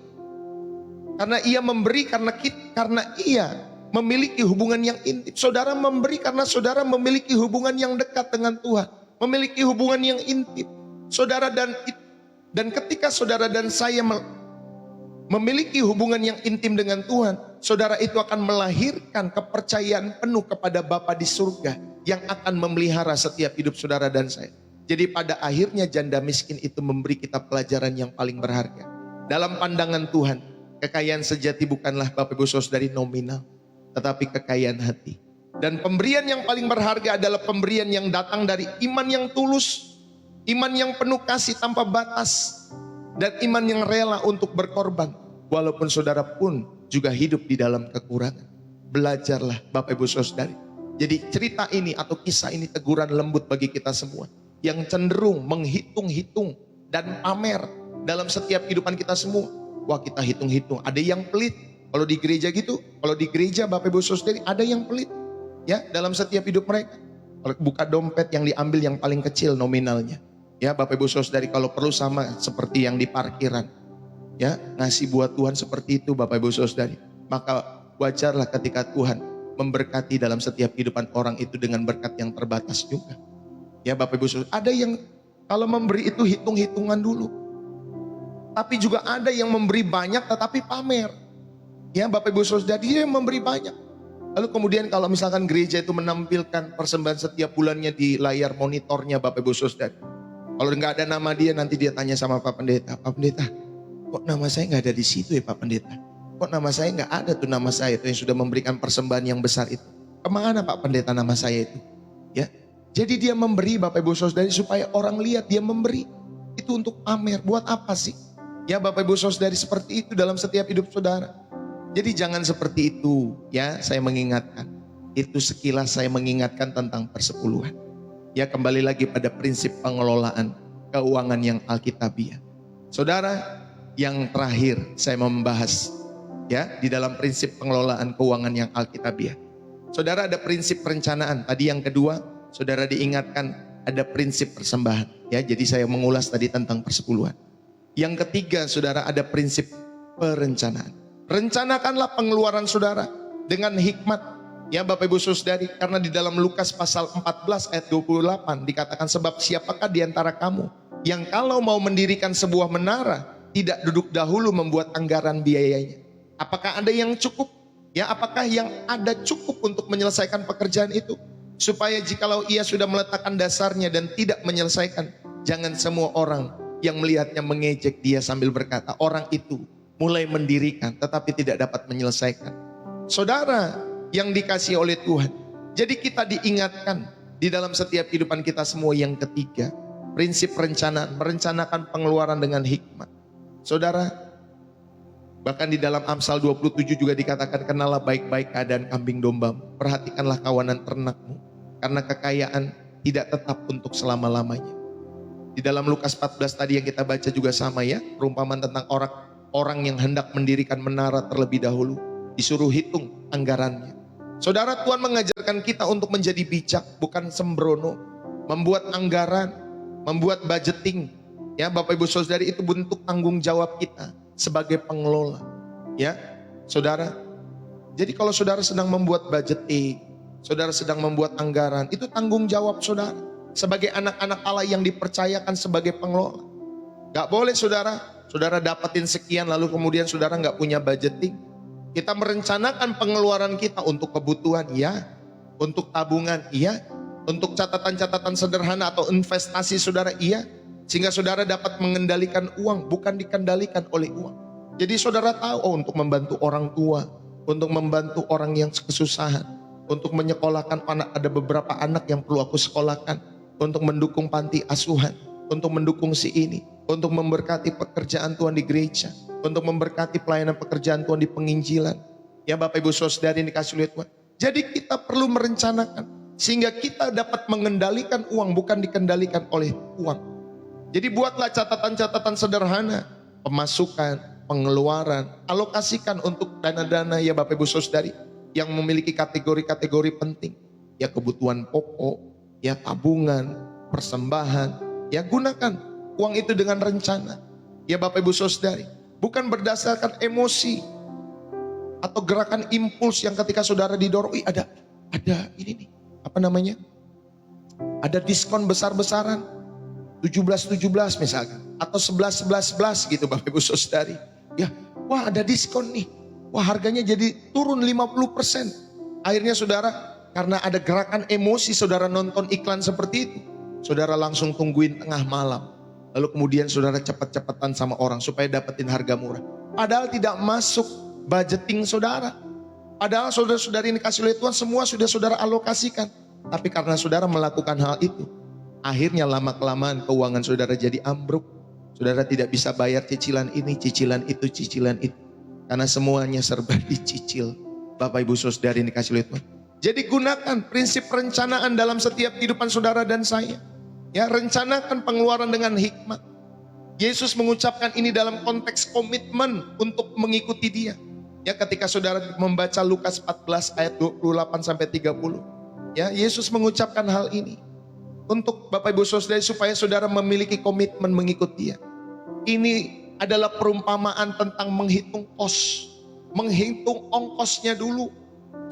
Karena ia memberi karena ia memiliki hubungan yang intim. Saudara memberi karena saudara memiliki hubungan yang dekat dengan Tuhan. Memiliki hubungan yang intim. Saudara dan ketika saudara dan saya memiliki hubungan yang intim dengan Tuhan, saudara itu akan melahirkan kepercayaan penuh kepada Bapa di surga yang akan memelihara setiap hidup saudara dan saya. Jadi pada akhirnya janda miskin itu memberi kita pelajaran yang paling berharga. Dalam pandangan Tuhan, kekayaan sejati bukanlah Bapak Ibu Saudari nominal, tetapi kekayaan hati. Dan pemberian yang paling berharga adalah pemberian yang datang dari iman yang tulus, iman yang penuh kasih tanpa batas, dan iman yang rela untuk berkorban. Walaupun saudara pun juga hidup di dalam kekurangan. Belajarlah Bapak Ibu Saudari. Jadi cerita ini atau kisah ini teguran lembut bagi kita semua yang cenderung menghitung-hitung dan pamer dalam setiap kehidupan kita semua. Wah, kita hitung-hitung, ada yang pelit. Kalau di gereja gitu, kalau di gereja Bapak Ibu Saudari ada yang pelit ya dalam setiap hidup mereka. Kalau buka dompet yang diambil yang paling kecil nominalnya. Ya Bapak Ibu Saudari, kalau perlu sama seperti yang di parkiran. Ya, ngasih buat Tuhan seperti itu Bapak Ibu Saudari. Maka wajarlah ketika Tuhan memberkati dalam setiap kehidupan orang itu dengan berkat yang terbatas juga. Ya Bapak Ibu Saudara, ada yang kalau memberi itu hitung-hitungan dulu. Tapi juga ada yang memberi banyak tetapi pamer. Ya Bapak Ibu Saudara, dia yang memberi banyak. Lalu kemudian kalau misalkan gereja itu menampilkan persembahan setiap bulannya di layar monitornya Bapak Ibu Saudara. Kalau nggak ada nama dia, nanti dia tanya sama Pak Pendeta, Pak Pendeta, kok nama saya nggak ada di situ ya Pak Pendeta? Kok nama saya nggak ada tuh nama saya itu yang sudah memberikan persembahan yang besar itu? Kemana Pak Pendeta nama saya itu? Ya, jadi dia memberi Bapak Ibu Saudari supaya orang lihat dia memberi. Itu untuk pamer. Buat apa sih? Ya Bapak Ibu Saudari, seperti itu dalam setiap hidup saudara. Jadi jangan seperti itu ya, saya mengingatkan. Itu sekilas saya mengingatkan tentang persepuluhan. Ya kembali lagi pada prinsip pengelolaan keuangan yang alkitabiah. Saudara, yang terakhir saya mau membahas ya di dalam prinsip pengelolaan keuangan yang alkitabiah. Saudara, ada prinsip perencanaan. Tadi yang kedua, saudara diingatkan ada prinsip persembahan. Ya, jadi saya mengulas tadi tentang persepuluhan. Yang ketiga, saudara, ada prinsip perencanaan. Rencanakanlah pengeluaran saudara dengan hikmat. Ya Bapak Ibu Saudari, karena di dalam Lukas pasal 14 ayat 28 dikatakan, sebab siapakah di antara kamu yang kalau mau mendirikan sebuah menara tidak duduk dahulu membuat anggaran biayanya. Apakah ada yang cukup? Ya, apakah yang ada cukup untuk menyelesaikan pekerjaan itu? Supaya jikalau ia sudah meletakkan dasarnya dan tidak menyelesaikan, jangan semua orang yang melihatnya mengejek dia sambil berkata, orang itu mulai mendirikan tetapi tidak dapat menyelesaikan. Saudara yang dikasihi oleh Tuhan, jadi kita diingatkan di dalam setiap kehidupan kita semua. Yang ketiga, prinsip perencanaan, merencanakan pengeluaran dengan hikmat. Saudara, bahkan di dalam Amsal 27 juga dikatakan, kenalah baik-baik keadaan kambing dombamu, perhatikanlah kawanan ternakmu, karena kekayaan tidak tetap untuk selama-lamanya. Di dalam Lukas 14 tadi yang kita baca juga sama ya, perumpamaan tentang orang yang hendak mendirikan menara terlebih dahulu, disuruh hitung anggarannya. Saudara, Tuhan mengajarkan kita untuk menjadi bijak, bukan sembrono, membuat anggaran, membuat budgeting. Ya, Bapak Ibu Saudari, itu bentuk tanggung jawab kita sebagai pengelola. Ya, saudara. Jadi kalau saudara sedang membuat budgeting, saudara sedang membuat anggaran, itu tanggung jawab saudara sebagai anak-anak Allah yang dipercayakan sebagai pengelola. Gak boleh saudara dapatin sekian lalu kemudian saudara gak punya budgeting. Kita merencanakan pengeluaran kita untuk kebutuhan, iya. Untuk tabungan, iya. Untuk catatan-catatan sederhana atau investasi saudara, iya. Sehingga saudara dapat mengendalikan uang, bukan dikendalikan oleh uang. Jadi saudara tahu, untuk membantu orang tua, untuk membantu orang yang kesusahan, untuk menyekolahkan anak, ada beberapa anak yang perlu aku sekolahkan, untuk mendukung panti asuhan, untuk mendukung si ini, untuk memberkati pekerjaan Tuhan di gereja, untuk memberkati pelayanan pekerjaan Tuhan di penginjilan. Ya Bapak Ibu Saudari yang dikasih oleh Tuhan. Jadi kita perlu merencanakan sehingga kita dapat mengendalikan uang, bukan dikendalikan oleh uang. Jadi buatlah catatan-catatan sederhana, pemasukan, pengeluaran, alokasikan untuk dana-dana ya Bapak Ibu Saudari yang memiliki kategori-kategori penting. Ya kebutuhan pokok, ya tabungan, persembahan, ya gunakan uang itu dengan rencana. Ya Bapak Ibu Saudari. Bukan berdasarkan emosi atau gerakan impuls yang ketika saudara didorong, ada ini nih, apa namanya? Ada diskon besar-besaran, 17-17 misalkan, atau 11-11 gitu Bapak Ibu Saudari. Ya, Wah ada diskon nih. Wah harganya jadi turun 50%. Akhirnya saudara, karena ada gerakan emosi saudara nonton iklan seperti itu, saudara langsung tungguin tengah malam. Lalu kemudian saudara cepat-cepatan sama orang supaya dapetin harga murah. Padahal tidak masuk budgeting saudara. Padahal saudara-saudari ini kasih oleh Tuhan semua sudah saudara alokasikan. Tapi karena saudara melakukan hal itu, akhirnya lama-kelamaan keuangan saudara jadi ambruk. Saudara tidak bisa bayar cicilan ini, cicilan itu, cicilan itu. Karena semuanya serba dicicil. Bapak Ibu Saudari ini kasih oleh Tuhan. Jadi gunakan prinsip perencanaan dalam setiap kehidupan saudara dan saya. Ya, rencanakan pengeluaran dengan hikmat. Yesus mengucapkan ini dalam konteks komitmen untuk mengikuti Dia. Ya, ketika saudara membaca Lukas 14 ayat 28 sampai 30. Ya, Yesus mengucapkan hal ini untuk Bapak Ibu Saudara supaya saudara memiliki komitmen mengikuti Dia. Ini adalah perumpamaan tentang menghitung kos, menghitung ongkosnya dulu.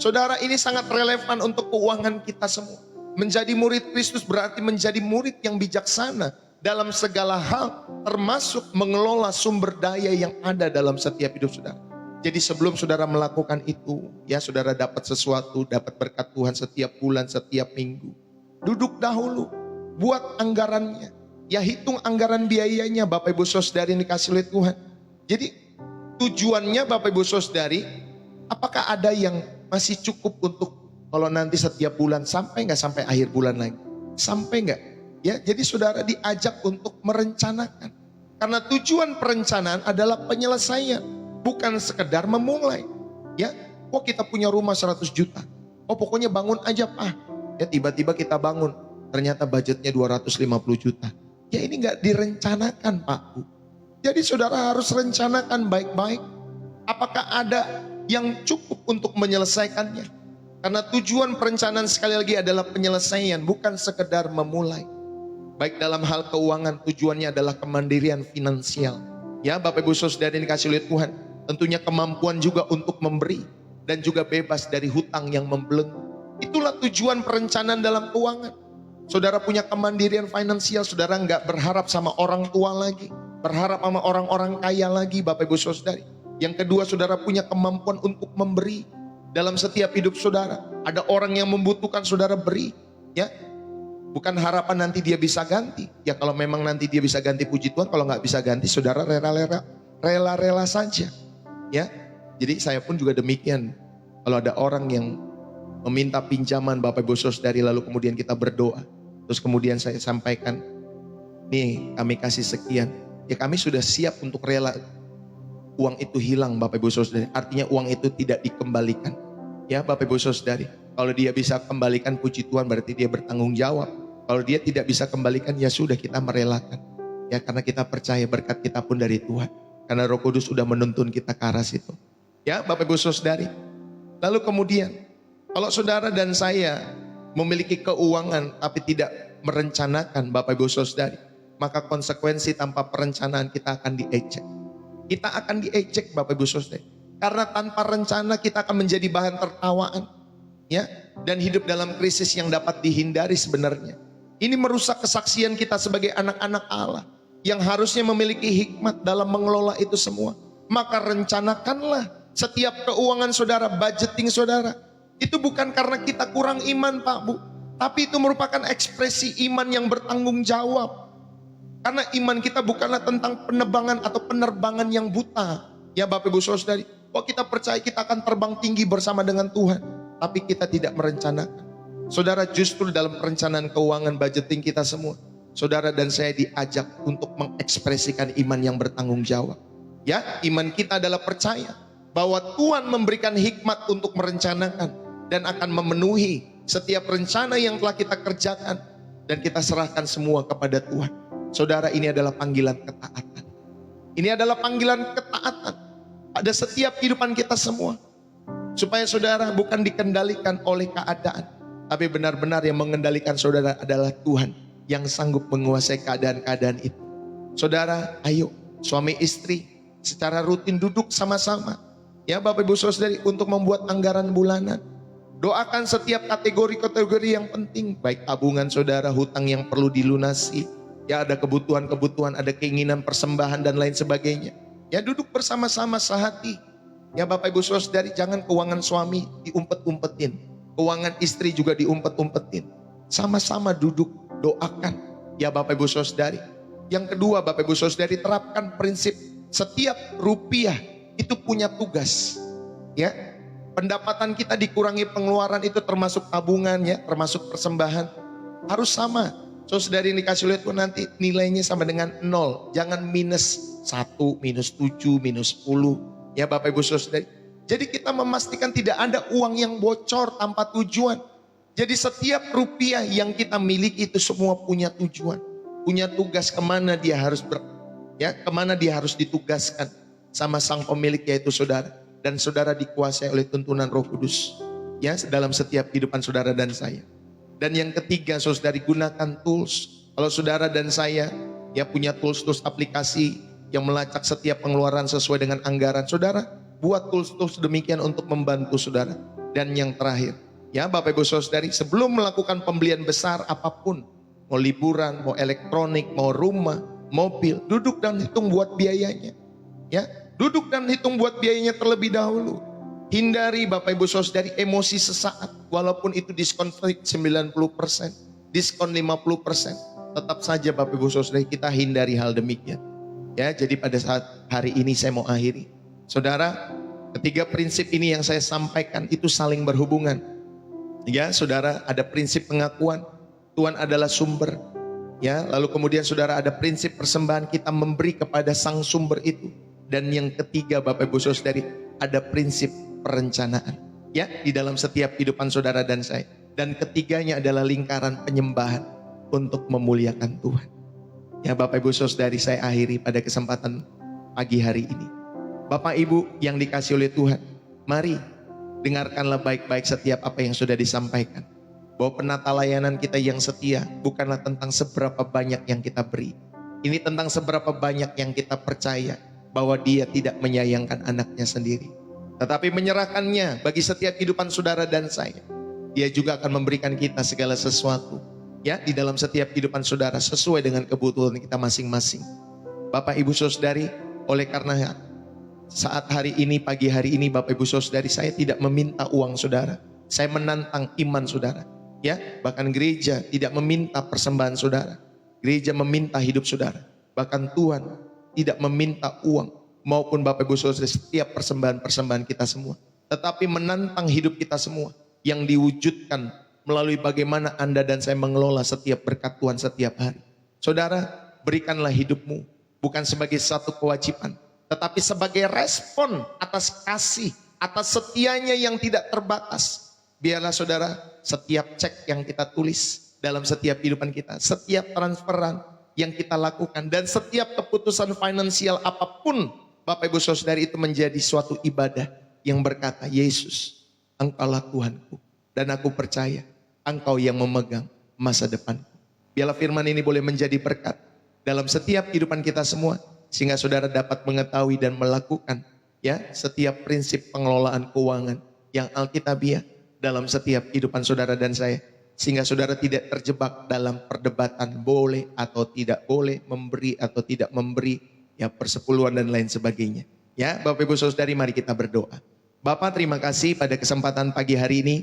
Saudara, ini sangat relevan untuk keuangan kita semua. Menjadi murid Kristus berarti menjadi murid yang bijaksana dalam segala hal, termasuk mengelola sumber daya yang ada dalam setiap hidup saudara. Jadi sebelum saudara melakukan itu, ya saudara dapat sesuatu, dapat berkat Tuhan setiap bulan, setiap minggu. Duduk dahulu, buat anggarannya. Ya hitung anggaran biayanya Bapak Ibu Saudari ini dikasih oleh Tuhan. Jadi tujuannya Bapak Ibu Saudari, apakah ada yang masih cukup untuk kalau nanti setiap bulan sampai nggak sampai akhir bulan lagi? Sampai nggak? Ya, jadi saudara diajak untuk merencanakan. Karena tujuan perencanaan adalah penyelesaian, bukan sekedar memulai. Ya, kok kita punya rumah 100 juta? Oh pokoknya bangun aja Pak. Ya tiba-tiba kita bangun, ternyata budgetnya 250 juta. Ya ini nggak direncanakan Pak Bu. Jadi saudara harus rencanakan baik-baik. Apakah ada yang cukup untuk menyelesaikannya? Karena tujuan perencanaan sekali lagi adalah penyelesaian, bukan sekedar memulai. Baik dalam hal keuangan, tujuannya adalah kemandirian finansial. Ya Bapak Ibu Saudara yang dikasih oleh Tuhan, tentunya kemampuan juga untuk memberi dan juga bebas dari hutang yang membelenggu. Itulah tujuan perencanaan dalam keuangan. Saudara punya kemandirian finansial, saudara nggak berharap sama orang tua lagi, berharap sama orang-orang kaya lagi Bapak Ibu Saudari. Yang kedua, saudara punya kemampuan untuk memberi dalam setiap hidup saudara. Ada orang yang membutuhkan, saudara beri, ya. Bukan harapan nanti dia bisa ganti. Ya kalau memang nanti dia bisa ganti, puji Tuhan. Kalau nggak bisa ganti, saudara rela-rela saja, ya. Jadi saya pun juga demikian. Kalau ada orang yang meminta pinjaman Bapak Ibu Saudari, lalu kemudian kita berdoa, terus kemudian saya sampaikan, nih kami kasih sekian, ya kami sudah siap untuk rela uang itu hilang Bapak Ibu Saudari. Artinya uang itu tidak dikembalikan. Ya Bapak Ibu Saudari, kalau dia bisa kembalikan, puji Tuhan, berarti dia bertanggung jawab. Kalau dia tidak bisa kembalikan, ya sudah, kita merelakan. Ya karena kita percaya berkat kita pun dari Tuhan. Karena Roh Kudus sudah menuntun kita ke arah situ. Ya Bapak Ibu Saudari. Lalu kemudian, kalau saudara dan saya memiliki keuangan tapi tidak merencanakan Bapak Ibu Saudari, maka konsekuensi tanpa perencanaan kita akan diejek. Kita akan diejek Bapak Ibu Saudari. Karena tanpa rencana kita akan menjadi bahan tertawaan. Ya, dan hidup dalam krisis yang dapat dihindari sebenarnya. Ini merusak kesaksian kita sebagai anak-anak Allah yang harusnya memiliki hikmat dalam mengelola itu semua. Maka rencanakanlah setiap keuangan saudara, budgeting saudara. Itu bukan karena kita kurang iman Pak Bu, tapi itu merupakan ekspresi iman yang bertanggung jawab. Karena iman kita bukanlah tentang penebangan atau penerbangan yang buta. Ya Bapak Ibu Saudari, kok kita percaya kita akan terbang tinggi bersama dengan Tuhan, tapi kita tidak merencanakan. Saudara, justru dalam perencanaan keuangan budgeting kita semua, saudara dan saya diajak untuk mengekspresikan iman yang bertanggung jawab. Ya, iman kita adalah percaya bahwa Tuhan memberikan hikmat untuk merencanakan dan akan memenuhi setiap rencana yang telah kita kerjakan, dan kita serahkan semua kepada Tuhan. Saudara, ini adalah panggilan ketaatan. Ini adalah panggilan ketaatan pada setiap kehidupan kita semua. Supaya saudara bukan dikendalikan oleh keadaan, tapi benar-benar yang mengendalikan saudara adalah Tuhan yang sanggup menguasai keadaan-keadaan itu. Saudara, ayo suami istri secara rutin duduk sama-sama. Ya Bapak Ibu Saudari, untuk membuat anggaran bulanan. Doakan setiap kategori-kategori yang penting. Baik tabungan saudara, hutang yang perlu dilunasi. Ya ada kebutuhan-kebutuhan, ada keinginan persembahan dan lain sebagainya. Ya, duduk bersama-sama sehati. Ya Bapak Ibu Saudari, jangan keuangan suami diumpet-umpetin. Keuangan istri juga diumpet-umpetin. Sama-sama duduk, doakan. Ya Bapak Ibu Saudari. Yang kedua Bapak Ibu Saudari, terapkan prinsip setiap rupiah itu punya tugas. Ya, pendapatan kita dikurangi pengeluaran itu termasuk tabungan ya, termasuk persembahan. Harus sama. Saudari yang dikasih oleh Tuhan nanti nilainya sama dengan 0. Jangan minus 1, minus 7, minus 10. Ya Bapak Ibu Saudari. Jadi kita memastikan tidak ada uang yang bocor tanpa tujuan. Jadi setiap rupiah yang kita miliki itu semua punya tujuan. Punya tugas kemana dia harus kemana dia harus ditugaskan sama sang pemilik, yaitu saudara. Dan saudara dikuasai oleh tuntunan Roh Kudus. Ya, dalam setiap kehidupan saudara dan saya. Dan yang ketiga, saudari, gunakan tools. Kalau saudara dan saya ya punya tools aplikasi yang melacak setiap pengeluaran sesuai dengan anggaran, saudara buat tools demikian untuk membantu saudara. Dan yang terakhir, ya Bapak Ibu Saudari, sebelum melakukan pembelian besar apapun, mau liburan, mau elektronik, mau rumah, mobil, duduk dan hitung buat biayanya. Ya, duduk dan hitung buat biayanya terlebih dahulu. Hindari Bapak Ibu Saudari emosi sesaat, walaupun itu diskon 90%, diskon 50%, tetap saja Bapak Ibu Saudari kita hindari hal demikian. Ya, jadi pada saat hari ini saya mau akhiri. Saudara, ketiga prinsip ini yang saya sampaikan itu saling berhubungan. Ya, saudara, ada prinsip pengakuan Tuhan adalah sumber. Ya, lalu kemudian saudara ada prinsip persembahan, kita memberi kepada sang sumber itu. Dan yang ketiga Bapak Ibu Saudari, ada prinsip perencanaan. Ya, di dalam setiap kehidupan saudara dan saya. Dan ketiganya adalah lingkaran penyembahan untuk memuliakan Tuhan. Ya Bapak Ibu Saudari, saya akhiri pada kesempatan pagi hari ini. Bapak Ibu yang dikasih oleh Tuhan, mari dengarkanlah baik-baik setiap apa yang sudah disampaikan. Bahwa penata layanan kita yang setia bukanlah tentang seberapa banyak yang kita beri. Ini tentang seberapa banyak yang kita percaya bahwa Dia tidak menyayangkan anaknya sendiri, tetapi menyerahkannya bagi setiap kehidupan saudara dan saya. Dia juga akan memberikan kita segala sesuatu ya di dalam setiap kehidupan saudara sesuai dengan kebutuhan kita masing-masing. Bapak Ibu Saudari, oleh karena saat hari ini, pagi hari ini Bapak Ibu Saudari, saya tidak meminta uang saudara. Saya menantang iman saudara. Ya, bahkan gereja tidak meminta persembahan saudara. Gereja meminta hidup saudara. Bahkan Tuhan tidak meminta uang maupun Bapak Ibu Saudara setiap persembahan-persembahan kita semua. Tetapi menantang hidup kita semua yang diwujudkan melalui bagaimana Anda dan saya mengelola setiap berkat Tuhan setiap hari. Saudara, berikanlah hidupmu bukan sebagai satu kewajiban, tetapi sebagai respon atas kasih, atas setianya yang tidak terbatas. Biarlah saudara, setiap cek yang kita tulis dalam setiap kehidupan kita, setiap transferan yang kita lakukan, dan setiap keputusan finansial apapun, Bapak Ibu Saudari, itu menjadi suatu ibadah yang berkata, Yesus, Engkaulah Tuhanku, dan aku percaya Engkau yang memegang masa depanku. Biarlah firman ini boleh menjadi berkat dalam setiap kehidupan kita semua, sehingga saudara dapat mengetahui dan melakukan ya setiap prinsip pengelolaan keuangan yang alkitabiah dalam setiap kehidupan saudara dan saya, sehingga saudara tidak terjebak dalam perdebatan boleh atau tidak boleh, memberi atau tidak memberi, ya persepuluhan dan lain sebagainya. Ya Bapak Ibu Saudari, mari kita berdoa. Bapak, terima kasih pada kesempatan pagi hari ini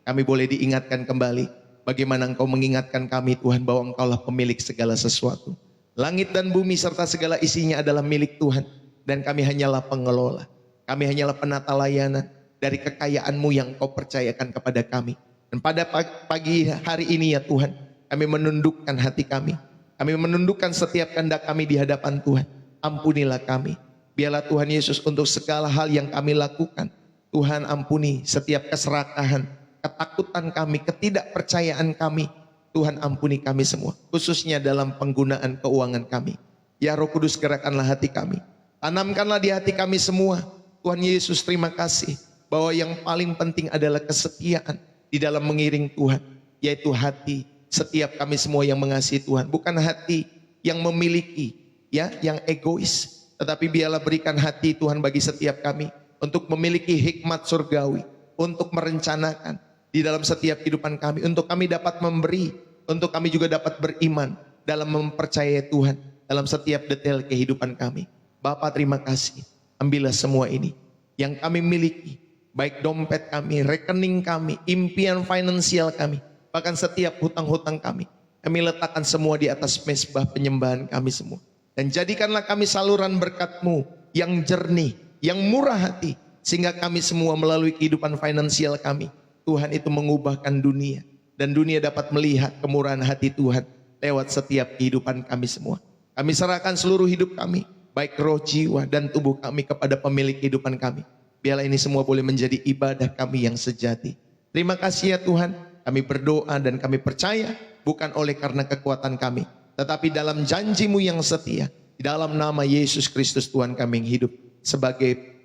kami boleh diingatkan kembali bagaimana Engkau mengingatkan kami Tuhan bahwa Engkaulah pemilik segala sesuatu. Langit dan bumi serta segala isinya adalah milik Tuhan, dan kami hanyalah pengelola. Kami hanyalah penata layanan dari kekayaan-Mu yang Kau percayakan kepada kami. Dan pada pagi hari ini ya Tuhan, kami menundukkan hati kami. Kami menundukkan setiap kehendak kami di hadapan Tuhan. Ampunilah kami. Biarlah Tuhan Yesus untuk segala hal yang kami lakukan. Tuhan ampuni setiap keserakahan, ketakutan kami, ketidakpercayaan kami. Tuhan ampuni kami semua, khususnya dalam penggunaan keuangan kami. Ya Roh Kudus, gerakkanlah hati kami. Tanamkanlah di hati kami semua. Tuhan Yesus, terima kasih bahwa yang paling penting adalah kesetiaan di dalam mengiring Tuhan, yaitu hati setiap kami semua yang mengasihi Tuhan, bukan hati yang memiliki, ya, yang egois, tetapi biarlah berikan hati Tuhan bagi setiap kami untuk memiliki hikmat surgawi, untuk merencanakan di dalam setiap kehidupan kami, untuk kami dapat memberi, untuk kami juga dapat beriman dalam mempercayai Tuhan dalam setiap detail kehidupan kami. Bapa terima kasih. Ambillah semua ini yang kami miliki. Baik dompet kami, rekening kami, impian finansial kami. Bahkan setiap hutang-hutang kami. Kami letakkan semua di atas mezbah penyembahan kami semua. Dan jadikanlah kami saluran berkat-Mu yang jernih, yang murah hati. Sehingga kami semua melalui kehidupan finansial kami, Tuhan itu mengubahkan dunia. Dan dunia dapat melihat kemurahan hati Tuhan lewat setiap kehidupan kami semua. Kami serahkan seluruh hidup kami, baik roh, jiwa, dan tubuh kami kepada pemilik kehidupan kami. Biarlah ini semua boleh menjadi ibadah kami yang sejati. Terima kasih ya Tuhan, kami berdoa dan kami percaya bukan oleh karena kekuatan kami, tetapi dalam janji-Mu yang setia, di dalam nama Yesus Kristus Tuhan kami yang hidup sebagai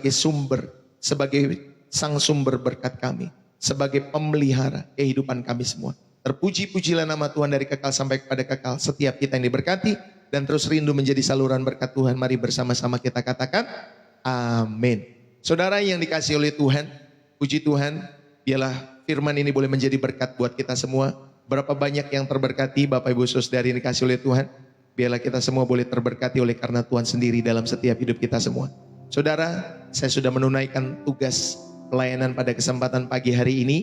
sumber, sebagai sang sumber berkat kami, sebagai pemelihara kehidupan kami semua. Terpuji-pujilah nama Tuhan dari kekal sampai kepada kekal. Setiap kita yang diberkati dan terus rindu menjadi saluran berkat Tuhan. Mari bersama-sama kita katakan amin. Saudara yang dikasihi oleh Tuhan, puji Tuhan, biarlah firman ini boleh menjadi berkat buat kita semua. Berapa banyak yang terberkati Bapak Ibu Saudari yang dikasihi oleh Tuhan. Biarlah kita semua boleh terberkati oleh karena Tuhan sendiri dalam setiap hidup kita semua. Saudara, saya sudah menunaikan tugas pelayanan pada kesempatan pagi hari ini.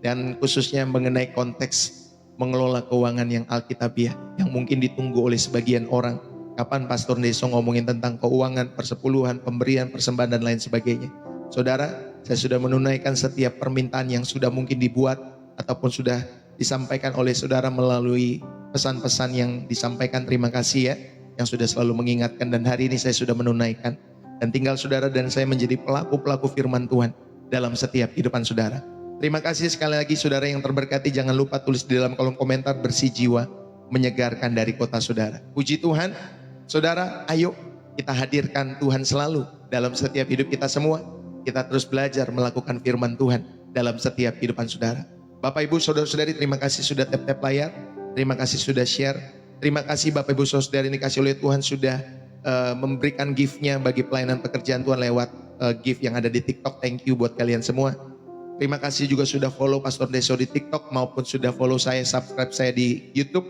Dan khususnya mengenai konteks mengelola keuangan yang alkitabiah, yang mungkin ditunggu oleh sebagian orang. Kapan Pastor Deso ngomongin tentang keuangan, persepuluhan, pemberian, persembahan, dan lain sebagainya. Saudara, saya sudah menunaikan setiap permintaan yang sudah mungkin dibuat ataupun sudah disampaikan oleh saudara melalui pesan-pesan yang disampaikan. Terima kasih ya, yang sudah selalu mengingatkan. Dan hari ini saya sudah menunaikan. Dan tinggal saudara dan saya menjadi pelaku-pelaku firman Tuhan dalam setiap kehidupan saudara. Terima kasih sekali lagi saudara yang terberkati. Jangan lupa tulis di dalam kolom komentar, bersih jiwa menyegarkan dari kota saudara. Puji Tuhan. Saudara, ayo kita hadirkan Tuhan selalu dalam setiap hidup kita semua. Kita terus belajar melakukan firman Tuhan dalam setiap kehidupan saudara. Bapak Ibu Saudara-saudari, terima kasih sudah tap-tap layar. Terima kasih sudah share. Terima kasih Bapak Ibu Saudara yang dikasih oleh Tuhan sudah memberikan gift-nya bagi pelayanan pekerjaan Tuhan lewat gift yang ada di TikTok. Thank you buat kalian semua. Terima kasih juga sudah follow Pastor Deso di TikTok maupun sudah follow saya, subscribe saya di YouTube.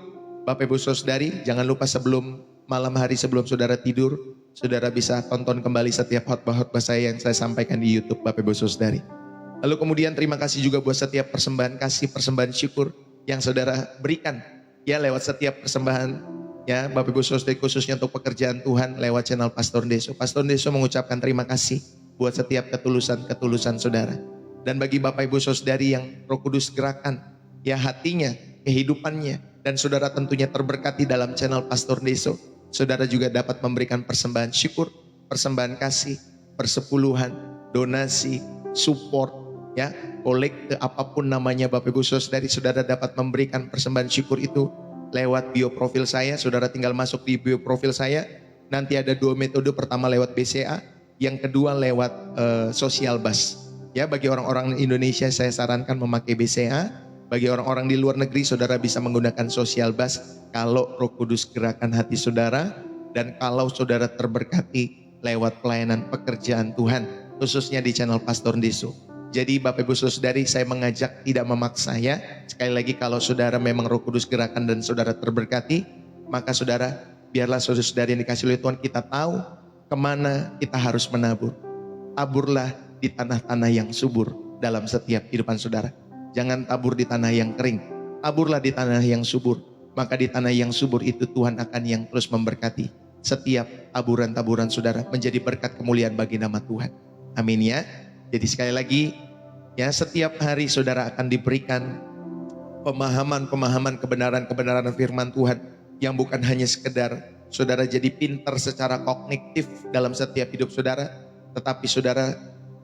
Bapak Ibu Saudari, jangan lupa sebelum malam hari sebelum saudara tidur, saudara bisa tonton kembali setiap khotbah-khotbah saya yang saya sampaikan di YouTube Bapak Ibu Saudari. Lalu kemudian terima kasih juga buat setiap persembahan kasih, persembahan syukur yang saudara berikan ya lewat setiap persembahan ya Bapak Ibu Saudari, khususnya untuk pekerjaan Tuhan lewat channel Pastor Deso. Pastor Deso mengucapkan terima kasih buat setiap ketulusan saudara. Dan bagi Bapak Ibu Saudari yang Roh Kudus gerakan ya hatinya, kehidupannya, dan saudara tentunya terberkati dalam channel Pastor Deso, saudara juga dapat memberikan persembahan syukur, persembahan kasih, persepuluhan, donasi, support, ya, kolekte apapun namanya Bapak Ibu Saudari, saudara dapat memberikan persembahan syukur itu lewat bio profil saya. Saudara tinggal masuk di bio profil saya. Nanti ada dua metode, pertama lewat BCA, yang kedua lewat Social Bus. Ya, bagi orang-orang Indonesia saya sarankan memakai BCA. Bagi orang-orang di luar negeri saudara bisa menggunakan Social Bus kalau Roh Kudus gerakan hati saudara dan kalau saudara terberkati lewat pelayanan pekerjaan Tuhan khususnya di channel Pastor Deso. Jadi Bapak Ibu Saudari, saya mengajak tidak memaksa ya. Sekali lagi kalau saudara memang Roh Kudus gerakan dan saudara terberkati, maka saudara biarlah saudara-saudari yang dikasih oleh Tuhan kita tahu kemana kita harus menabur. Taburlah di tanah-tanah yang subur dalam setiap kehidupan saudara. Jangan tabur di tanah yang kering. Taburlah di tanah yang subur. Maka di tanah yang subur itu Tuhan akan yang terus memberkati setiap taburan-taburan saudara menjadi berkat kemuliaan bagi nama Tuhan. Amin ya. Jadi sekali lagi ya, setiap hari saudara akan diberikan pemahaman-pemahaman kebenaran-kebenaran firman Tuhan yang bukan hanya sekedar saudara jadi pintar secara kognitif dalam setiap hidup saudara, tetapi saudara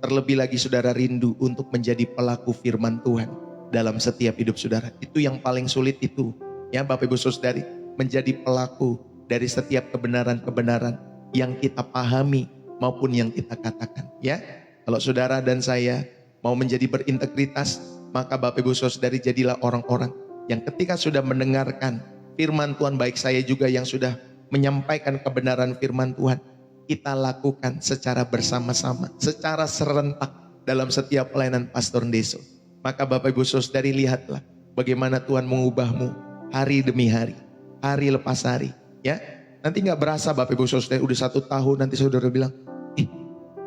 terlebih lagi saudara rindu untuk menjadi pelaku firman Tuhan dalam setiap hidup saudara. Itu yang paling sulit itu ya Bapak Ibu Saudari, menjadi pelaku dari setiap kebenaran-kebenaran yang kita pahami maupun yang kita katakan ya. Kalau saudara dan saya mau menjadi berintegritas, maka Bapak Ibu Saudari jadilah orang-orang yang ketika sudah mendengarkan firman Tuhan, baik saya juga yang sudah menyampaikan kebenaran firman Tuhan, kita lakukan secara bersama-sama, secara serentak dalam setiap pelayanan Pastor Deso. Maka Bapak Ibu Saudari lihatlah bagaimana Tuhan mengubahmu hari demi hari, hari lepas hari ya. Nanti nggak berasa Bapak Ibu Saudara udah 1 tahun nanti saudara bilang,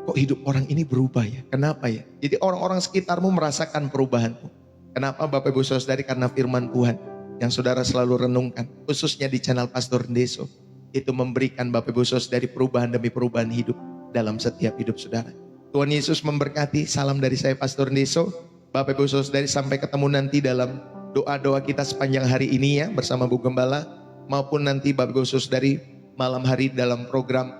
kok hidup orang ini berubah ya? Kenapa ya? Jadi orang-orang sekitarmu merasakan perubahanmu. Kenapa Bapak Ibu Saudari? Karena firman Tuhan yang saudara selalu renungkan, khususnya di channel Pastor Ndeso, itu memberikan Bapak Ibu Saudari perubahan demi perubahan hidup dalam setiap hidup saudara. Tuhan Yesus memberkati. Salam dari saya Pastor Ndeso. Bapak Ibu Saudari, sampai ketemu nanti dalam doa-doa kita sepanjang hari ini ya bersama Bu Gembala, maupun nanti Bapak Ibu Saudari malam hari dalam program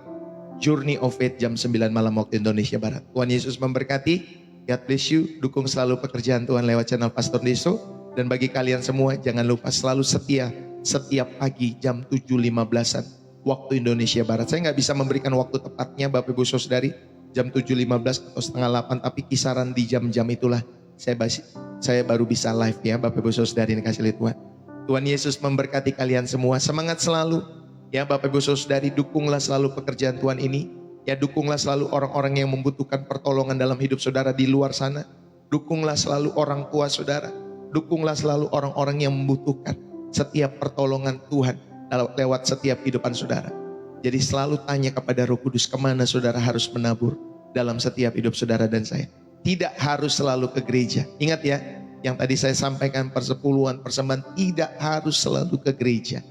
Journey of Faith jam 9 malam waktu Indonesia Barat. Tuhan Yesus memberkati. God bless you. Dukung selalu pekerjaan Tuhan lewat channel Pastor Ndeso. Dan bagi kalian semua jangan lupa selalu setia setiap pagi jam 7.15-an waktu Indonesia Barat. Saya nggak bisa memberikan waktu tepatnya Bapak Ibu Saudari jam 7.15 atau setengah 8, tapi kisaran di jam-jam itulah saya baru bisa live ya Bapak Ibu Saudari yang kasih lihat Tuhan. Tuhan Yesus memberkati kalian semua. Semangat selalu ya Bapak Ibu Saudari, dukunglah selalu pekerjaan Tuhan ini. Ya, dukunglah selalu orang-orang yang membutuhkan pertolongan dalam hidup saudara di luar sana. Dukunglah selalu orang tua saudara. Dukunglah selalu orang-orang yang membutuhkan setiap pertolongan Tuhan lewat setiap kehidupan saudara. Jadi selalu tanya kepada Roh Kudus kemana saudara harus menabur dalam setiap hidup saudara dan saya. Tidak harus selalu ke gereja. Ingat ya, yang tadi saya sampaikan persepuluhan, persembahan, tidak harus selalu ke gereja.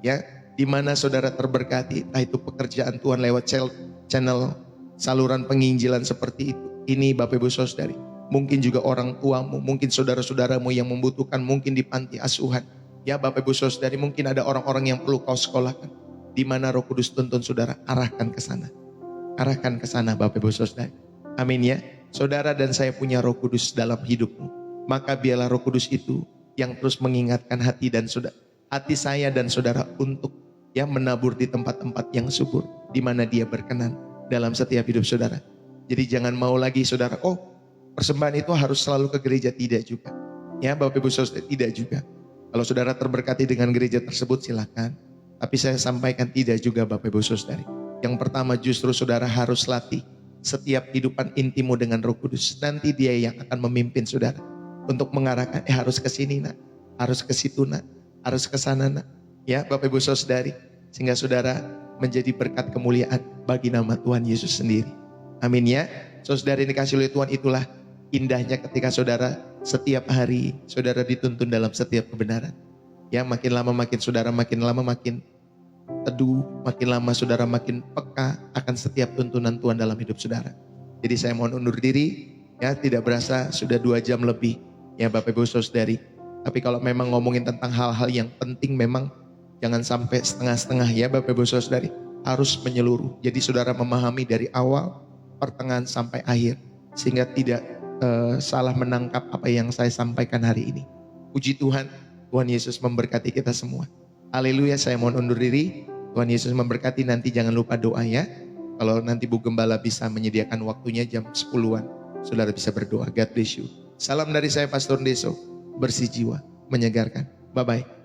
Ya, di mana saudara terberkati, entah itu pekerjaan Tuhan lewat channel saluran penginjilan seperti itu. Ini Bapak Ibu Saudari, mungkin juga orang tuamu, mungkin saudara-saudaramu yang membutuhkan, mungkin di panti asuhan. Ya Bapak Ibu Saudari, mungkin ada orang-orang yang perlu kau sekolahkan. Di mana Roh Kudus tuntun saudara, arahkan ke sana. Arahkan ke sana Bapak Ibu Saudari. Amin ya. Saudara dan saya punya Roh Kudus dalam hidupmu. Maka biarlah Roh Kudus itu yang terus mengingatkan hati saya dan saudara untuk ya menabur di tempat-tempat yang subur, di mana Dia berkenan dalam setiap hidup saudara. Jadi jangan mau lagi saudara, persembahan itu harus selalu ke gereja. Tidak juga. Ya Bapak Ibu Saudara, tidak juga. Kalau saudara terberkati dengan gereja tersebut silakan. Tapi saya sampaikan tidak juga Bapak Ibu Saudari. Yang pertama justru saudara harus latih setiap kehidupan intimu dengan Roh Kudus. Nanti Dia yang akan memimpin saudara untuk mengarahkan, harus ke sini nak, harus ke situ nak, harus ke sana nak. Ya Bapak Ibu Saudari, sehingga saudara menjadi berkat kemuliaan bagi nama Tuhan Yesus sendiri. Amin ya. Saudara ini kasih oleh Tuhan, itulah indahnya ketika saudara setiap hari saudara dituntun dalam setiap kebenaran. Ya makin lama makin saudara makin lama makin teduh, makin lama saudara makin peka akan setiap tuntunan Tuhan dalam hidup saudara. Jadi saya mohon undur diri, ya tidak berasa sudah 2 jam lebih ya Bapak Ibu Saudari. Tapi kalau memang ngomongin tentang hal-hal yang penting, memang jangan sampai setengah-setengah ya Bapak Ibu Saudari. Harus menyeluruh. Jadi saudara memahami dari awal, pertengahan sampai akhir. Sehingga tidak salah menangkap apa yang saya sampaikan hari ini. Puji Tuhan, Tuhan Yesus memberkati kita semua. Haleluya, saya mohon undur diri. Tuhan Yesus memberkati, nanti jangan lupa doa ya. Kalau nanti Bu Gembala bisa menyediakan waktunya jam 10-an, saudara bisa berdoa. God bless you. Salam dari saya Pastor Ndeso, bersih jiwa, menyegarkan. Bye-bye.